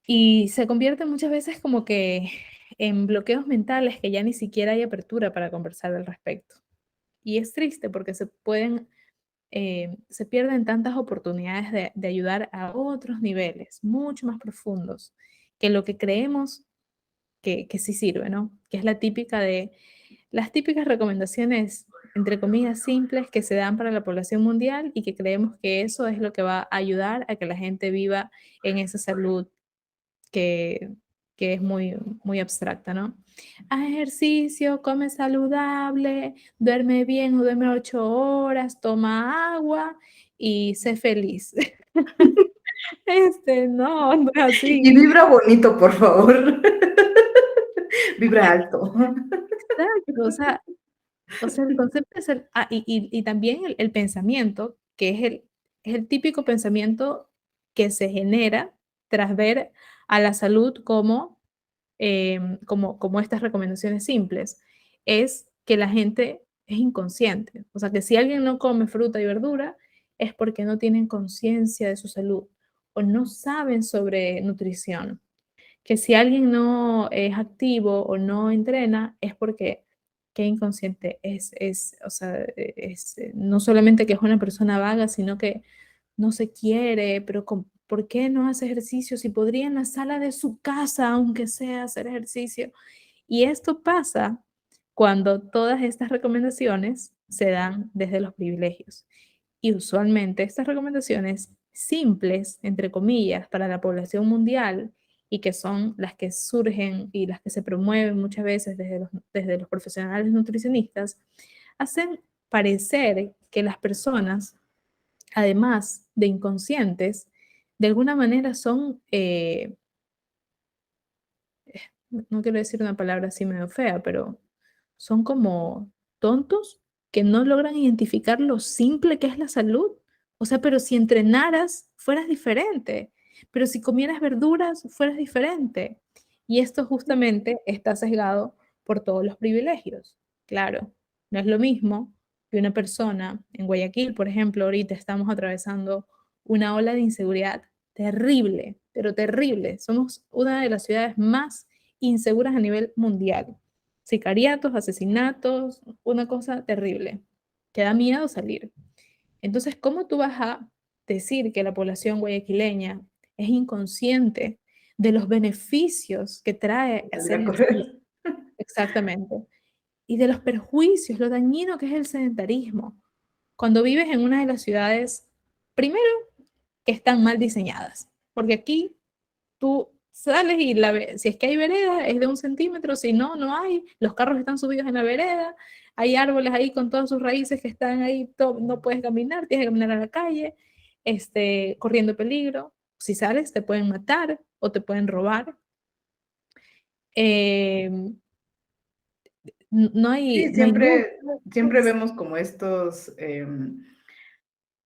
Y se convierte muchas veces como que en bloqueos mentales que ya ni siquiera hay apertura para conversar al respecto. Y es triste porque se pierden tantas oportunidades de ayudar a otros niveles, mucho más profundos, que lo que creemos que sí sirve, ¿no? Que es las típicas recomendaciones, entre comillas, simples que se dan para la población mundial y que creemos que eso es lo que va a ayudar a que la gente viva en esa salud que, que es muy abstracta, ¿no? Haz ejercicio, come saludable, duerme bien, duerme 8 horas, toma agua y sé feliz. No es Y así. vibra bonito, por favor. Vibra alto. Exacto, o sea, el concepto es y también el pensamiento, que es el típico pensamiento que se genera tras ver a la salud como estas recomendaciones simples, es que la gente es inconsciente. O sea, que si alguien no come fruta y verdura es porque no tienen conciencia de su salud o no saben sobre nutrición. Que si alguien no es activo o no entrena es porque qué inconsciente o sea, no solamente que es una persona vaga, sino que no se quiere, pero ¿por qué no hace ejercicio? Si podría en la sala de su casa, aunque sea, hacer ejercicio. Y esto pasa cuando todas estas recomendaciones se dan desde los privilegios. Y usualmente estas recomendaciones simples, entre comillas, para la población mundial y que son las que surgen y las que se promueven muchas veces desde los profesionales nutricionistas, hacen parecer que las personas, además de inconscientes, de alguna manera son, no quiero decir una palabra así medio fea, pero son como tontos que no logran identificar lo simple que es la salud. O sea, pero si entrenaras, fueras diferente. Pero si comieras verduras, fueras diferente. Y esto justamente está sesgado por todos los privilegios. Claro, no es lo mismo que una persona en Guayaquil, por ejemplo, ahorita estamos atravesando una ola de inseguridad terrible, pero terrible. Somos una de las ciudades más inseguras a nivel mundial. Sicariatos, asesinatos, una cosa terrible, que da miedo salir. Entonces, ¿cómo tú vas a decir que la población guayaquileña es inconsciente de los beneficios que trae Salir hacer a ejercicio? correr. Exactamente. Y de los perjuicios, lo dañino que es el sedentarismo. Cuando vives en una de las ciudades, primero, que están mal diseñadas, porque aquí tú sales y si es que hay vereda es de 1 centímetro, si no, no hay, los carros están subidos en la vereda, hay árboles ahí con todas sus raíces que están ahí, no puedes caminar, tienes que caminar a la calle, corriendo peligro, si sales te pueden matar o te pueden robar. Eh, no Sí, hay luz. siempre vemos como estos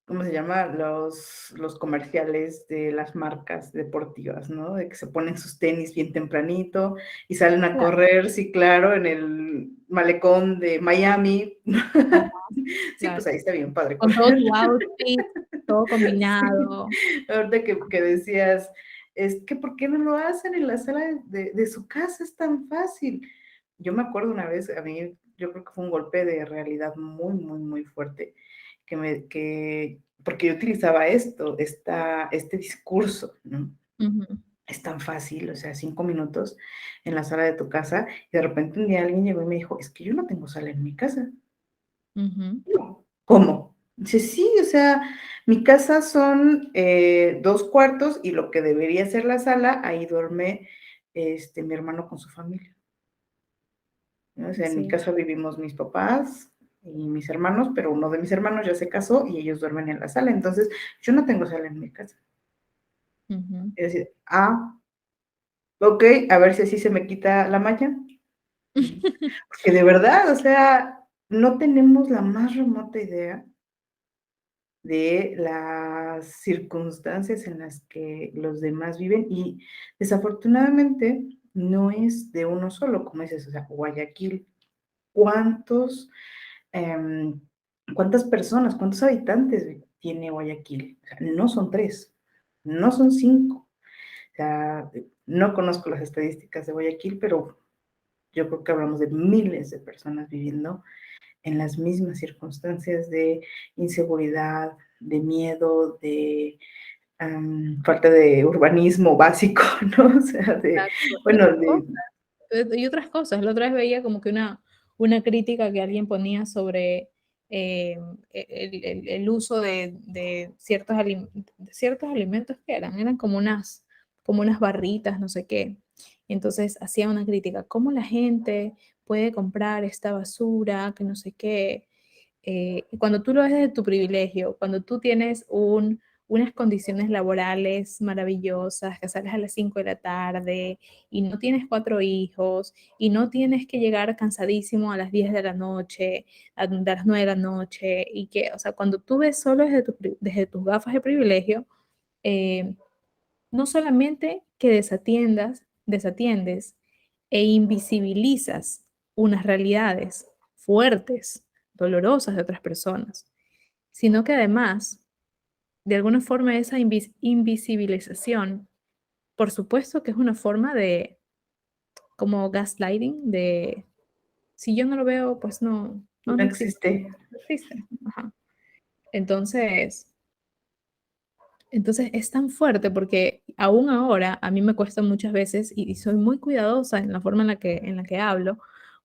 ¿cómo se llama? Los comerciales de las marcas deportivas, ¿no? De que se ponen sus tenis bien tempranito y salen a Claro, correr, sí, claro, en el malecón de Miami. ajá, Sí, pues claro. ahí está bien padre Con todo correr. tu outfit, todo Sí, combinado. ahorita que decías, es que ¿por qué no lo hacen en la sala de su casa? Es tan fácil. Yo me acuerdo una vez, a mí, yo creo que fue un golpe de realidad muy, muy, muy fuerte, porque yo utilizaba este discurso, ¿no? Ujú, Es tan fácil, o sea, 5 minutos en la sala de tu casa, y de repente un día alguien llegó y me dijo, es que yo no tengo sala en mi casa. ujú, No. ¿Cómo? Dice, sí, o sea, mi casa son 2 cuartos y lo que debería ser la sala, ahí duerme mi hermano con su familia, ¿no? O sea, en mi sí, casa vivimos mis papás y mis hermanos, pero uno de mis hermanos ya se casó y ellos duermen en la sala, entonces yo no tengo sala en mi casa. ujú. Es decir, ok, a ver si así se me quita la maña. Porque de verdad, o sea, no tenemos la más remota idea de las circunstancias en las que los demás viven y desafortunadamente no es de uno solo, como dices, o sea, Guayaquil, ¿cuántos, em, cuántas personas, cuántos habitantes tiene Guayaquil? O sea, no son 3, no son 5. O sea, no conozco las estadísticas de Guayaquil, pero yo creo que hablamos de miles de personas viviendo en las mismas circunstancias de inseguridad, de miedo, de falta de urbanismo básico, ¿no? O sea, Exacto. bueno, Y otras cosas. La otra vez veía como que una crítica que alguien ponía sobre el uso de ciertos alimentos que eran como unas barritas, no sé qué. Entonces hacía una crítica, ¿cómo la gente puede comprar esta basura, que no sé qué? Cuando tú lo ves desde tu privilegio, cuando tú tienes unas condiciones laborales maravillosas, que sales a las 5 de la tarde y no tienes 4 hijos y no tienes que llegar cansadísimo a las 10 de la noche, a las 9 de la noche y que, o sea, cuando tú ves solo desde tus gafas de privilegio, eh, no solamente que desatiendes e invisibilizas unas realidades fuertes, dolorosas de otras personas, sino que además, de alguna forma, esa invisibilización, por supuesto que es una forma de, como gaslighting, de si yo no lo veo, pues no no existe, existe. no existe. Ajá. Entonces, Entonces es tan fuerte porque aún ahora a mí me cuesta muchas veces y soy muy cuidadosa en la forma en la que hablo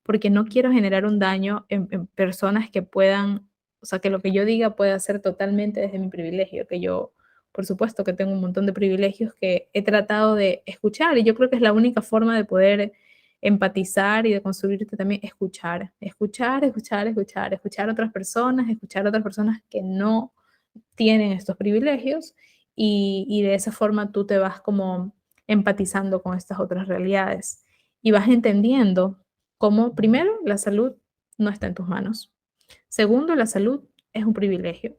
porque no quiero generar un daño en personas que puedan, o sea, que lo que yo diga pueda ser totalmente desde mi privilegio, que yo, por supuesto que tengo un montón de privilegios que he tratado de escuchar y yo creo que es la única forma de poder empatizar y de construirte también, escuchar a otras personas que no tienen estos privilegios y de esa forma tú te vas como empatizando con estas otras realidades y vas entendiendo cómo, primero, la salud no está en tus manos. Segundo, la salud es un privilegio.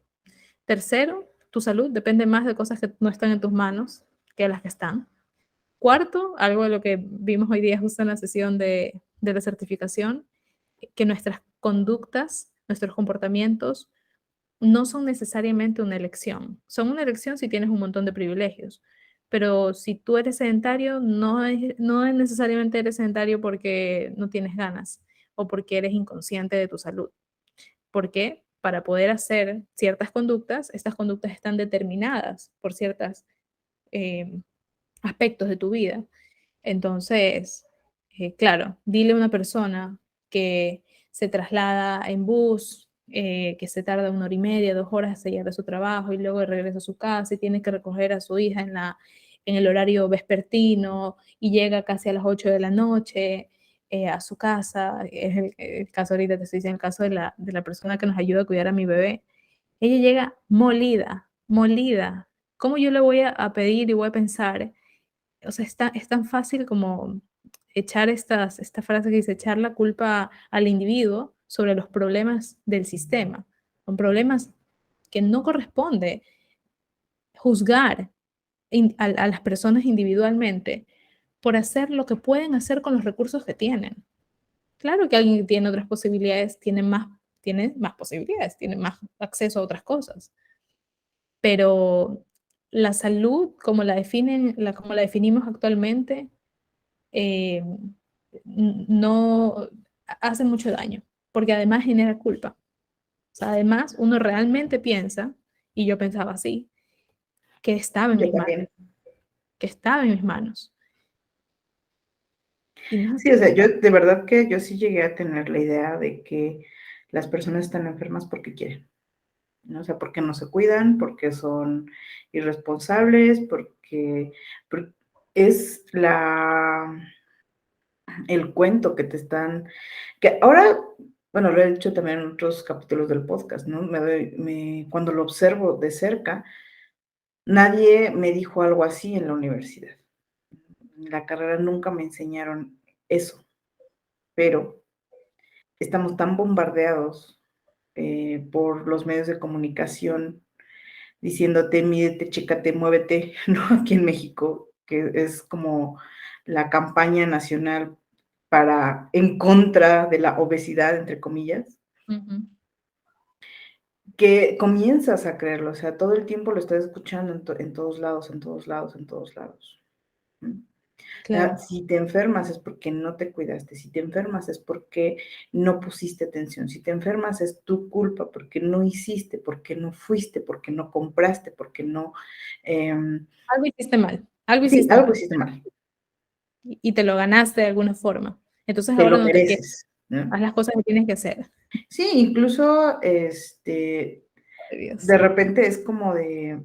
Tercero, tu salud depende más de cosas que no están en tus manos que las que están. Cuarto, algo de lo que vimos hoy día justo en la sesión de la certificación, que nuestras conductas, nuestros comportamientos no son necesariamente una elección. Son una elección si tienes un montón de privilegios. Pero si tú eres sedentario, no es necesariamente eres sedentario porque no tienes ganas o porque eres inconsciente de tu salud. Porque para poder hacer ciertas conductas, estas conductas están determinadas por ciertos aspectos de tu vida. Entonces, claro, dile a una persona que se traslada en bus, que se tarda 1 hora y media, 2 horas en llegar a su trabajo y luego regresa a su casa y tiene que recoger a su hija en el horario vespertino y llega casi a las 8 de la noche a su casa. Es el caso ahorita, te estoy diciendo, el caso de la persona que nos ayuda a cuidar a mi bebé. Ella llega molida, molida. ¿Cómo yo le voy a pedir y voy a pensar? O sea, es tan fácil como echar esta frase que dice, echar la culpa al individuo sobre los problemas del sistema. Son problemas que no corresponde juzgar a las personas individualmente por hacer lo que pueden hacer con los recursos que tienen. Claro que alguien que tiene otras posibilidades tiene más posibilidades, tiene más acceso a otras cosas, pero la salud, como la definimos actualmente, eh, no hace mucho daño, porque además genera culpa. O sea, además uno realmente piensa, y yo pensaba así, que estaba en Yo mis manos, también. que estaba en mis manos. Y no es Sí, o así. sea, yo de verdad que yo sí llegué a tener la idea de que las personas están enfermas porque quieren, ¿no? O sea, porque no se cuidan, porque son irresponsables, porque es el cuento que te están, que ahora, bueno, lo he dicho también en otros capítulos del podcast, ¿no? Cuando lo observo de cerca, nadie me dijo algo así en la universidad. En la carrera nunca me enseñaron eso, pero estamos tan bombardeados por los medios de comunicación diciéndote, mídete, chécate, muévete, ¿no? Aquí en México, que es como la campaña nacional en contra de la obesidad, entre comillas, Ujú. que comienzas a creerlo, o sea, todo el tiempo lo estás escuchando en todos lados, en todos lados, en todos lados. ¿Mm? O sea, Claro. si te enfermas es porque no te cuidaste, si te enfermas es porque no pusiste atención, si te enfermas es tu culpa porque no hiciste, porque no fuiste, porque no compraste, porque no... Algo hiciste mal, algo sí, hiciste algo mal hiciste mal, y te lo ganaste de alguna forma. Entonces te ahora lo no te quedes, mereces, ¿no? haz las cosas que tienes que hacer. Sí, incluso, Ay, Dios. de repente es como de,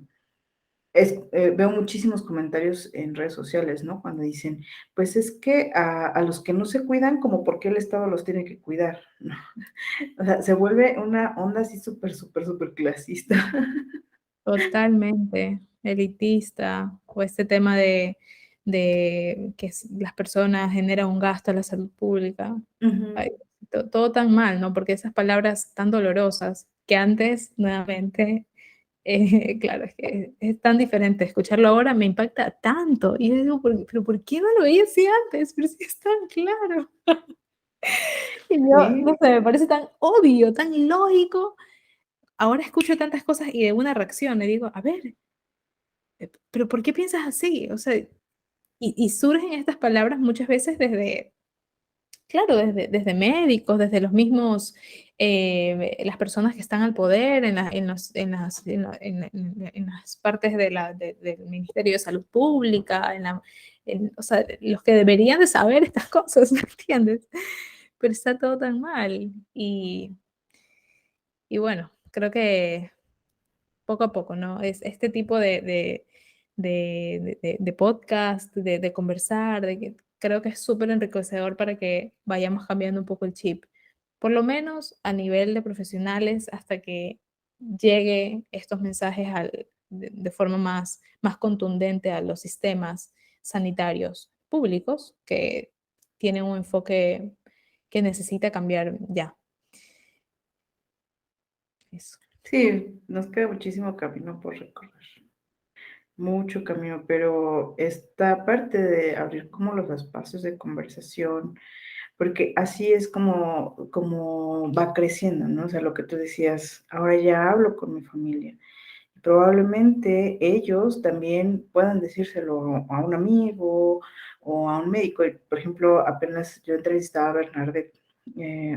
veo muchísimos comentarios en redes sociales, ¿no? Cuando dicen, pues es que a los que no se cuidan, como por qué el Estado los tiene que cuidar, ¿no? O sea, se vuelve una onda así súper, súper, súper clasista. Totalmente elitista, o este tema de que las personas generan un gasto a la salud pública. Ujú. Ay, todo tan mal, ¿no? Porque esas palabras tan dolorosas que antes, nuevamente, claro, es que es tan diferente. Escucharlo ahora me impacta tanto. Y yo digo, pero ¿por qué no lo veía así antes? Pero sí es tan claro. Y yo, no Sí, sé, me parece tan obvio, tan lógico. Ahora escucho tantas cosas y de una reacción le digo, a ver, pero ¿por qué piensas así? O sea, y surgen estas palabras muchas veces desde, claro, desde médicos, desde los mismos, las personas que están al poder en las partes del Ministerio de Salud Pública, o sea, los que deberían de saber estas cosas, ¿me entiendes? Pero está todo tan mal. Y bueno, creo que poco a poco, ¿no? Es este tipo de podcast, de conversar, creo que es súper enriquecedor para que vayamos cambiando un poco el chip, por lo menos a nivel de profesionales, hasta que llegue estos mensajes de forma más contundente a los sistemas sanitarios públicos que tienen un enfoque que necesita cambiar ya. Eso. sí, nos queda muchísimo camino por recorrer, mucho camino, pero esta parte de abrir como los espacios de conversación, porque así es como va creciendo, ¿no? O sea, lo que tú decías, ahora ya hablo con mi familia. Probablemente ellos también puedan decírselo a un amigo o a un médico. Y, por ejemplo, apenas yo entrevistaba a Bernardet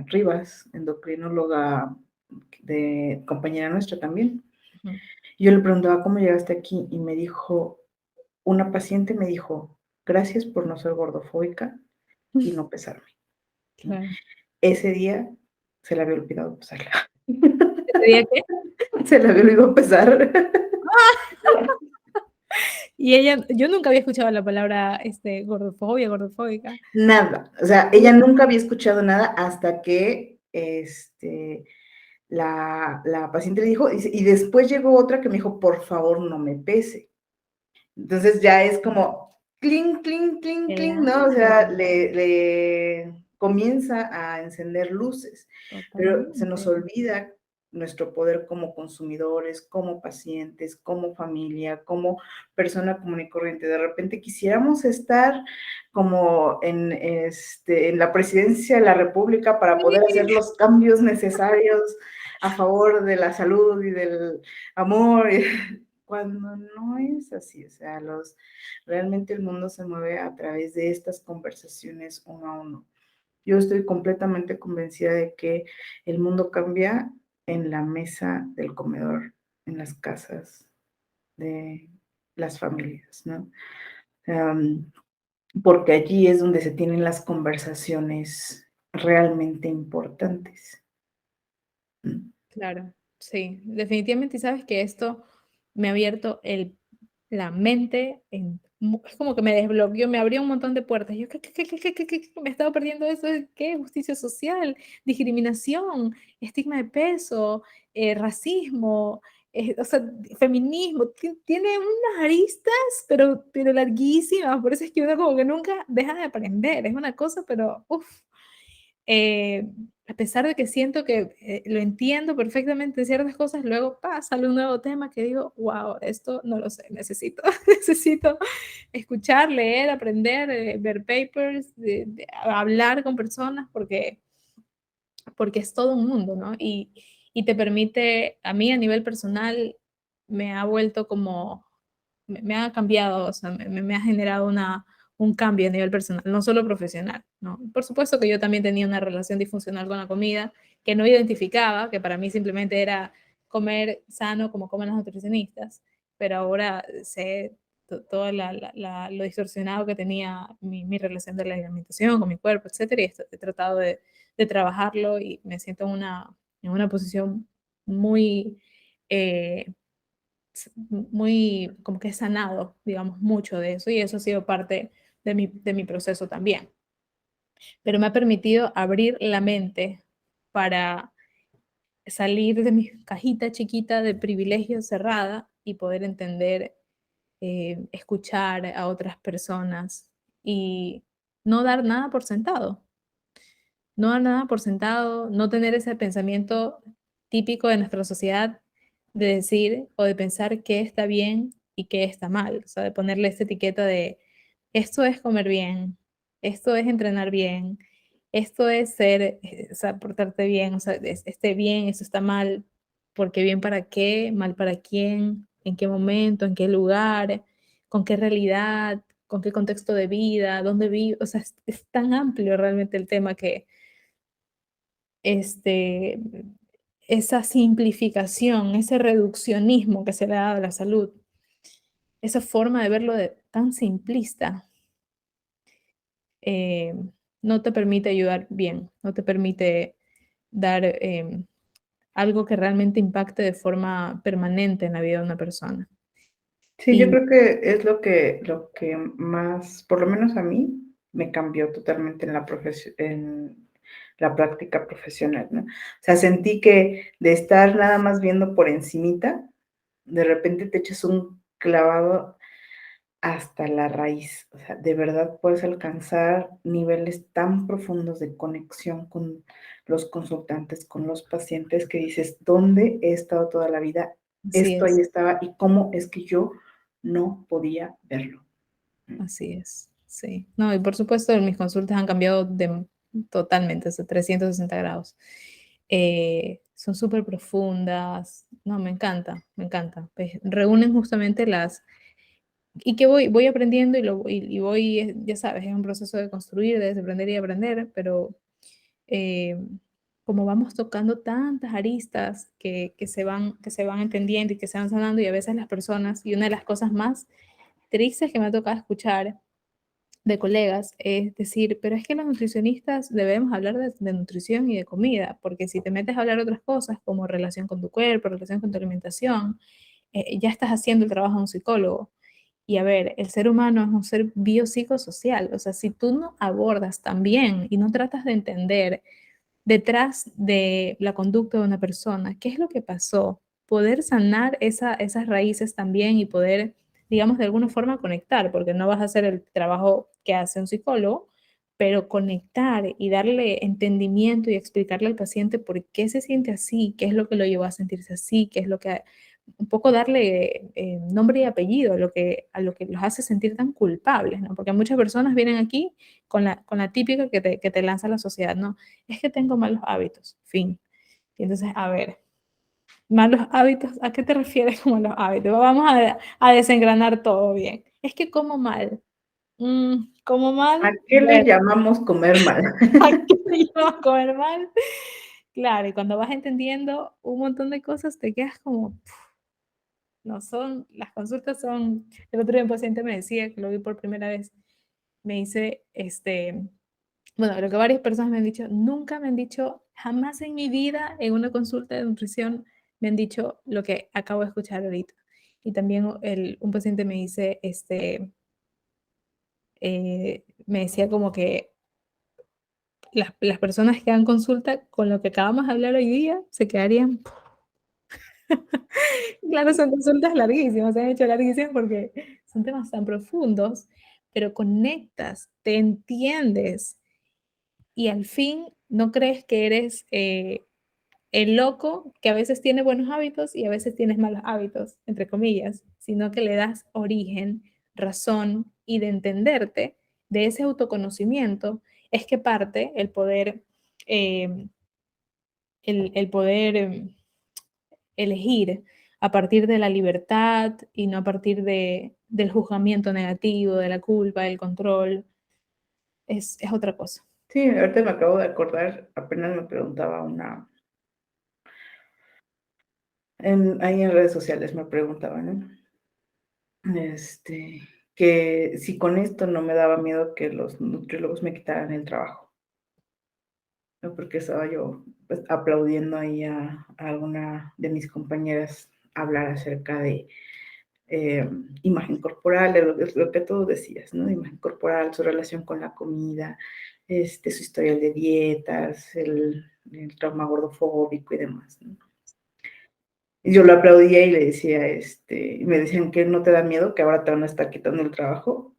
Rivas, endocrinóloga de compañera nuestra también. Ujú. Y yo le preguntaba, ¿cómo llegaste aquí? Y me dijo, una paciente me dijo, gracias por no ser gordofóbica y no pesarme, ¿no? Claro. Ese día se le había olvidado pesarla. ¿Ese día qué? Se le había olvidado pesar. Y ella, yo nunca había escuchado la palabra gordofobia, gordofóbica. Nada. O sea, ella nunca había escuchado nada hasta que la paciente le dijo, y después llegó otra que me dijo, por favor, no me pese. Entonces ya es como, clink, clink, clink, clink, ¿no? O sea, Claro, le comienza a encender luces, pero se nos totalmente. olvida nuestro poder como consumidores, como pacientes, como familia, como persona común y corriente. De repente quisiéramos estar como en la presidencia de la República para poder hacer los cambios necesarios a favor de la salud y del amor, cuando no es así. O sea, realmente el mundo se mueve a través de estas conversaciones uno a uno. Yo estoy completamente convencida de que el mundo cambia en la mesa del comedor, en las casas de las familias, ¿no? Porque allí es donde se tienen las conversaciones realmente importantes. Claro, sí, definitivamente. Y sabes que esto me ha abierto la mente, es como que me desbloqueó, me abrió un montón de puertas. Yo, ¿qué? Me estaba perdiendo eso. ¿Qué? Justicia social, discriminación, estigma de peso, racismo, o sea, feminismo. Tiene unas aristas, pero larguísimas. Por eso es que uno como que nunca deja de aprender. Es una cosa, pero uff. A pesar de que siento que lo entiendo perfectamente en ciertas cosas, luego sale un nuevo tema que digo, wow, esto no lo sé, necesito, necesito escuchar, leer, aprender, ver papers, hablar con personas, porque es todo un mundo, ¿no? Y te permite, a mí a nivel personal, me ha vuelto como, me ha cambiado, o sea, me ha generado un cambio a nivel personal, no solo profesional, ¿no? Por supuesto que yo también tenía una relación disfuncional con la comida que no identificaba, que para mí simplemente era comer sano como comen los nutricionistas, pero ahora sé todo lo distorsionado que tenía mi relación de la alimentación con mi cuerpo, etcétera, y he tratado de trabajarlo y me siento en una posición muy, eh, muy, como que he sanado, digamos, mucho de eso y eso ha sido parte de mi proceso también. Pero me ha permitido abrir la mente para salir de mi cajita chiquita de privilegio cerrada y poder entender, escuchar a otras personas y no dar nada por sentado. No dar nada por sentado, no tener ese pensamiento típico de nuestra sociedad de decir o de pensar qué está bien y qué está mal, o sea, de ponerle esta etiqueta de esto es comer bien, esto es entrenar bien, esto es ser, o sea, portarte bien, o sea, esté bien, eso está mal, porque bien para qué, mal para quién, en qué momento, en qué lugar, con qué realidad, con qué contexto de vida, dónde vivo, o sea, es tan amplio realmente el tema que este, esa simplificación, ese reduccionismo que se le ha dado a la salud, esa forma de verlo tan simplista, eh, no te permite ayudar bien, no te permite dar algo que realmente impacte de forma permanente en la vida de una persona. Sí, yo Y creo que es lo que más, por lo menos a mí, me cambió totalmente en la práctica profesional, ¿no? O sea, sentí que de estar nada más viendo por encimita, de repente te echas un clavado hasta la raíz. O sea, de verdad puedes alcanzar niveles tan profundos de conexión con los consultantes, con los pacientes, que dices, ¿dónde he estado toda la vida? así Esto ahí es, estaba y cómo es que yo no podía verlo. así es, sí. No, y por supuesto mis consultas han cambiado totalmente, o sea, 360 grados. Son súper profundas, no, me encanta, me encanta. Pues, reúnen justamente y que voy aprendiendo y voy, ya sabes, es un proceso de construir, de desaprender y aprender, pero eh, como vamos tocando tantas aristas que se van entendiendo y que se van sanando y a veces las personas, y una de las cosas más tristes que me ha tocado escuchar de colegas es decir, pero es que los nutricionistas debemos hablar de nutrición y de comida, porque si te metes a hablar de otras cosas como relación con tu cuerpo, relación con tu alimentación, ya estás haciendo el trabajo de un psicólogo. Y a ver, el ser humano es un ser biopsicosocial, o sea, si tú no abordas también y no tratas de entender detrás de la conducta de una persona, qué es lo que pasó, poder sanar esas raíces también y poder, digamos, de alguna forma conectar, porque no vas a hacer el trabajo que hace un psicólogo, pero conectar y darle entendimiento y explicarle al paciente por qué se siente así, qué es lo que lo llevó a sentirse así, qué es lo que, un poco darle nombre y apellido a lo que los hace sentir tan culpables, ¿no? Porque muchas personas vienen aquí con la típica que te lanza la sociedad, ¿no? Es que tengo malos hábitos, fin. Y entonces, a ver, malos hábitos, ¿a qué te refieres con malos hábitos? Vamos a desengranar todo bien. Es que como mal. Como ¿A mal, qué le bueno, llamamos comer mal? ¿a qué le llamas comer mal? Claro, y cuando vas entendiendo un montón de cosas, te quedas como, no son, las consultas son, el otro día un paciente me decía, que lo vi por primera vez, me dice, bueno, lo que varias personas me han dicho, nunca me han dicho, jamás en mi vida en una consulta de nutrición me han dicho lo que acabo de escuchar ahorita. Y también un paciente me dice, me decía como que las personas que dan consulta con lo que acabamos de hablar hoy día se quedarían, claro, son consultas larguísimas, se han hecho larguísimas porque son temas tan profundos, pero conectas, te entiendes y al fin no crees que eres el loco que a veces tiene buenos hábitos y a veces tienes malos hábitos, entre comillas, sino que le das origen, razón y de entenderte, de ese autoconocimiento, es que parte eh, el poder elegir a partir de la libertad y no a partir del juzgamiento negativo, de la culpa, del control, es otra cosa. Sí, ahorita me acabo de acordar, apenas me preguntaba ahí en redes sociales me preguntaban, ¿no? Que si con esto no me daba miedo que los nutriólogos me quitaran el trabajo, ¿no? Porque estaba yo pues, aplaudiendo ahí a alguna de mis compañeras hablar acerca de imagen corporal, de lo que tú decías, ¿no? Imagen corporal, su relación con la comida, su historial de dietas, el trauma gordofóbico y demás, ¿no? Y yo lo aplaudía y le decía, y me decían que no te da miedo que ahora te van a estar quitando el trabajo.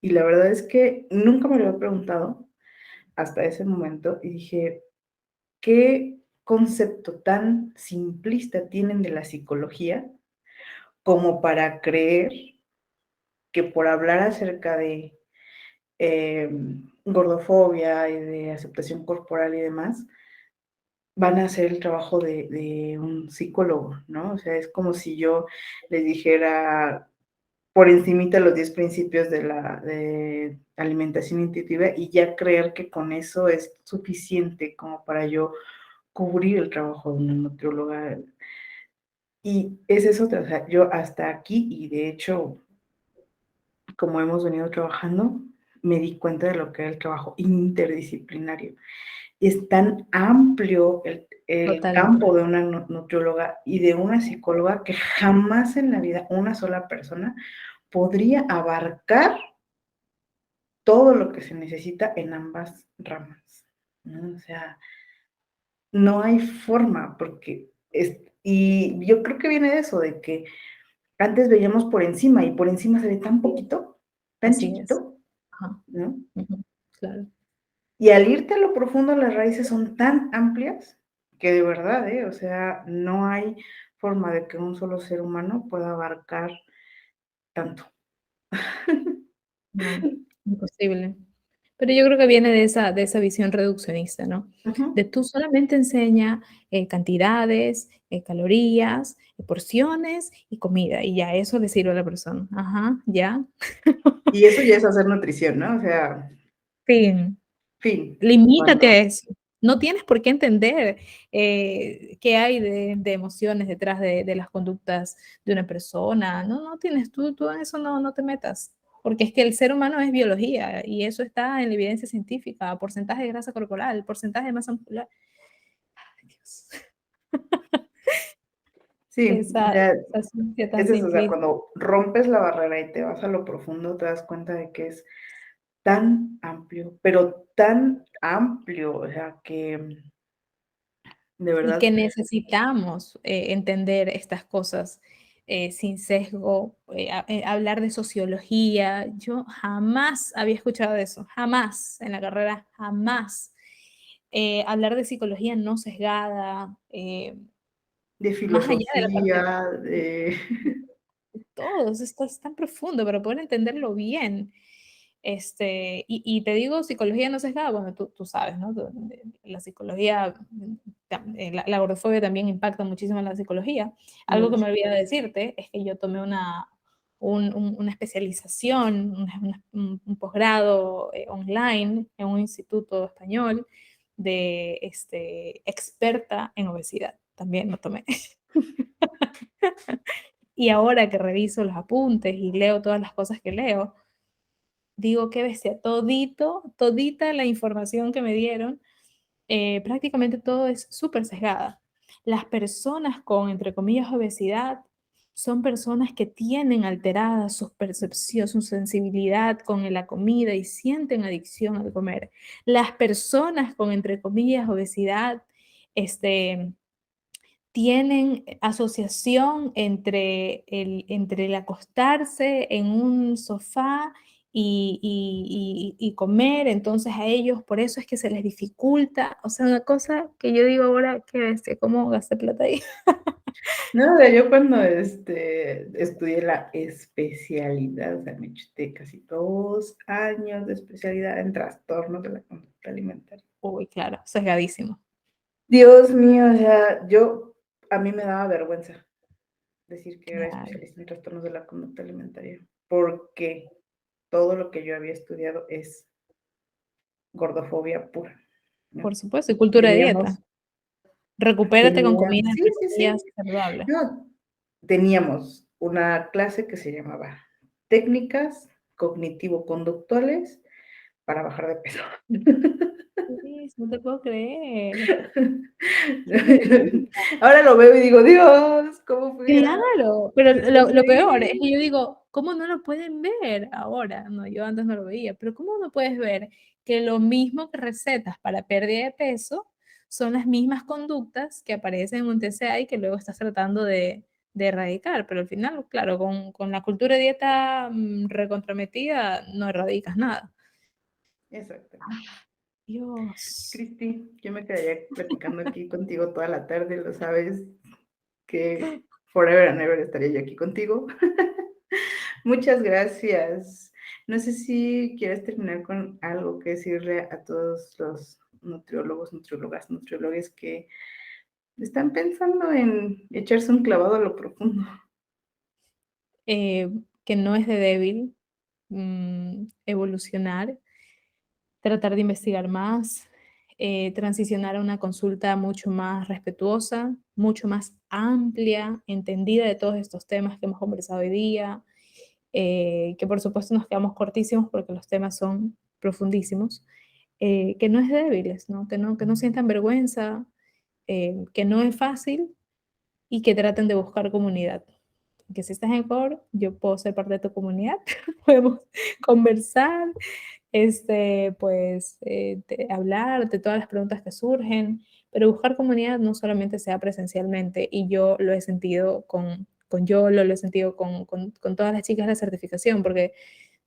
Y la verdad es que nunca me lo había preguntado hasta ese momento y dije, ¿qué concepto tan simplista tienen de la psicología como para creer que por hablar acerca de gordofobia y de aceptación corporal y demás, van a hacer el trabajo de un psicólogo, ¿no? O sea, es como si yo les dijera por encimita los 10 principios de alimentación intuitiva y ya creer que con eso es suficiente como para yo cubrir el trabajo de una nutrióloga. Y esa es otra, o sea, yo hasta aquí, y de hecho, como hemos venido trabajando, me di cuenta de lo que era el trabajo interdisciplinario. Es tan amplio el Totalmente. campo de una nutrióloga y de una psicóloga que jamás en la vida una sola persona podría abarcar todo lo que se necesita en ambas ramas, ¿no? O sea, no hay forma, porque y yo creo que viene de eso, de que antes veíamos por encima y por encima se ve tan poquito, tan Así es. chiquito, Ajá. ¿no? Ujú, claro. Y al irte a lo profundo, las raíces son tan amplias que de verdad, o sea, no hay forma de que un solo ser humano pueda abarcar tanto. No, imposible. Pero yo creo que viene de esa visión reduccionista, ¿no? De Ujú. tú solamente enseña cantidades, calorías, porciones y comida, y ya eso le sirve a la persona. Ajá, ya. Y eso ya es hacer nutrición, ¿no? O sea, Fin. fin. Limítate a Cuando eso. No tienes por qué entender qué hay de emociones detrás de las conductas de una persona. No, no tienes, tú en eso no te metas. Porque es que el ser humano es biología y eso está en la evidencia científica, porcentaje de grasa corporal, porcentaje de masa muscular. Ay, Dios. sí, ya Esa ciencia tan es eso, o sea, simplista. cuando rompes la barrera y te vas a lo profundo, te das cuenta de que es tan amplio, pero tan amplio, o sea, que de Y verdad, que necesitamos entender estas cosas. sin sesgo, hablar de sociología. Yo jamás había escuchado de eso, jamás en la carrera, jamás. Hablar de psicología no sesgada, De más allá de la parte filosofía, de... de todo, esto es tan profundo para poder entenderlo bien. Y te digo psicología no sesgada, bueno, tú sabes, ¿no? La psicología, la gordofobia también impacta muchísimo en la psicología. Algo que Mucho. me olvidé de decirte es que yo tomé una especialización, un posgrado online en un instituto español de experta en obesidad. También lo tomé. Y ahora que reviso los apuntes y leo todas las cosas que leo, digo, qué bestia, todita la información que me dieron, prácticamente todo es súper sesgada. Las personas con, entre comillas, obesidad son personas que tienen alterada su percepción, su sensibilidad con la comida y sienten adicción al comer. Las personas con, entre comillas, obesidad, tienen asociación entre el acostarse en un sofá y comer, entonces a ellos por eso es que se les dificulta, o sea, una cosa que yo digo ahora, qué bestia, ¿cómo gasté plata ahí? No, yo cuando estudié la especialidad, o sea, me chuté casi 2 años de especialidad en trastornos de la conducta alimentaria. Uy, claro, sesgadísimo. Dios mío, o sea, a mí me daba vergüenza decir que era Claro, especialista en trastornos de la conducta alimentaria, porque todo lo que yo había estudiado es gordofobia pura, ¿no? por supuesto, y cultura de dieta. Teníamos, Recupérate con comida, sí, entre sí, comillas, sí, saludable. no, teníamos una clase que se llamaba Técnicas cognitivo-conductuales para bajar de peso. Sí, no te puedo creer. Qué locura. Ahora lo veo y digo, Dios, ¿cómo pudiera Claro, pero lo peor es descubrir? que yo digo, ¿cómo no lo pueden ver ahora? No, yo antes no lo veía, pero ¿cómo no puedes ver que lo mismo que recetas para pérdida de peso son las mismas conductas que aparecen en un TCA y que luego estás tratando de erradicar? Pero al final, claro, con la cultura de dieta recontrametida no erradicas nada. Exactamente. Dios. Cristi, yo me quedaría platicando aquí contigo toda la tarde, lo sabes, que forever and ever estaría yo aquí contigo. Muchas gracias. No sé si quieres terminar con algo que decirle a todos los nutriólogos, nutriólogas, nutriólogos que están pensando en echarse un clavado a lo profundo. Que no es de débil evolucionar, tratar de investigar más, transicionar a una consulta mucho más respetuosa, mucho más amplia, entendida de todos estos temas que hemos conversado hoy día, que por supuesto nos quedamos cortísimos porque los temas son profundísimos, que no es de débiles, ¿no? Que no sientan vergüenza, que no es fácil y que traten de buscar comunidad. Que si estás en Ecuador, yo puedo ser parte de tu comunidad, podemos conversar, pues hablar de todas las preguntas que surgen, pero buscar comunidad no solamente sea presencialmente, y yo lo he sentido con Yolo, lo he sentido con todas las chicas de la certificación, porque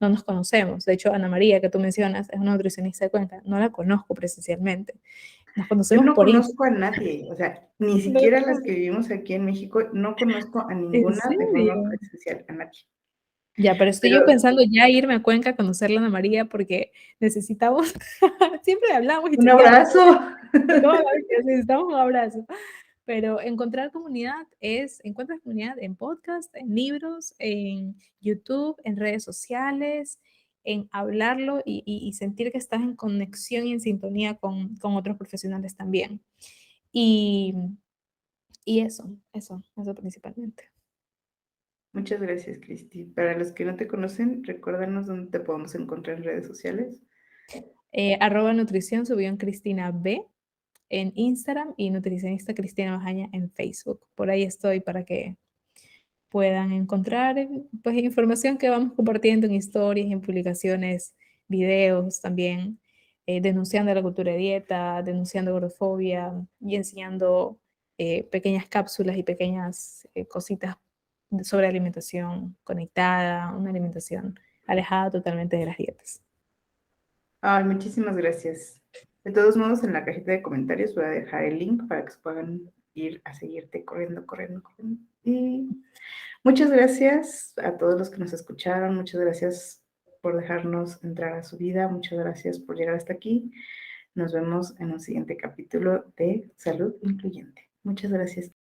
no nos conocemos. De hecho, Ana María, que tú mencionas, es una nutricionista de Cuenca, no la conozco presencialmente. Nos Yo conocemos no por Instagram. conozco a nadie, o sea, ni No lo siquiera las conozco. que vivimos aquí en México, no conozco a ¿En ninguna de forma serio? presencial, a nadie. Ya, pero estoy yo Pero pensando ya irme a Cuenca a conocerla a Ana María porque necesitamos, siempre hablamos y un chateamos, abrazo. y toda la vida necesitamos un abrazo. Pero encontrar comunidad encuentras comunidad en podcast, en libros, en YouTube, en redes sociales, en hablarlo y sentir que estás en conexión y en sintonía con otros profesionales también. Y, y eso principalmente. Muchas gracias, Cristi. Para los que no te conocen, recuérdanos dónde te podemos encontrar en redes sociales. @nutrición subió en Cristina B en Instagram y nutricionista Cristina Bajaña en Facebook. Por ahí estoy para que puedan encontrar pues información que vamos compartiendo en historias, en publicaciones, videos también, denunciando la cultura de dieta, denunciando gordofobia y enseñando pequeñas cápsulas y pequeñas cositas sobre alimentación conectada, una alimentación alejada totalmente de las dietas. Ay, muchísimas gracias. De todos modos, en la cajita de comentarios voy a dejar el link para que se puedan ir a seguirte corriendo. Y muchas gracias a todos los que nos escucharon. Muchas gracias por dejarnos entrar a su vida. Muchas gracias por llegar hasta aquí. Nos vemos en un siguiente capítulo de Salud Incluyente. Muchas gracias.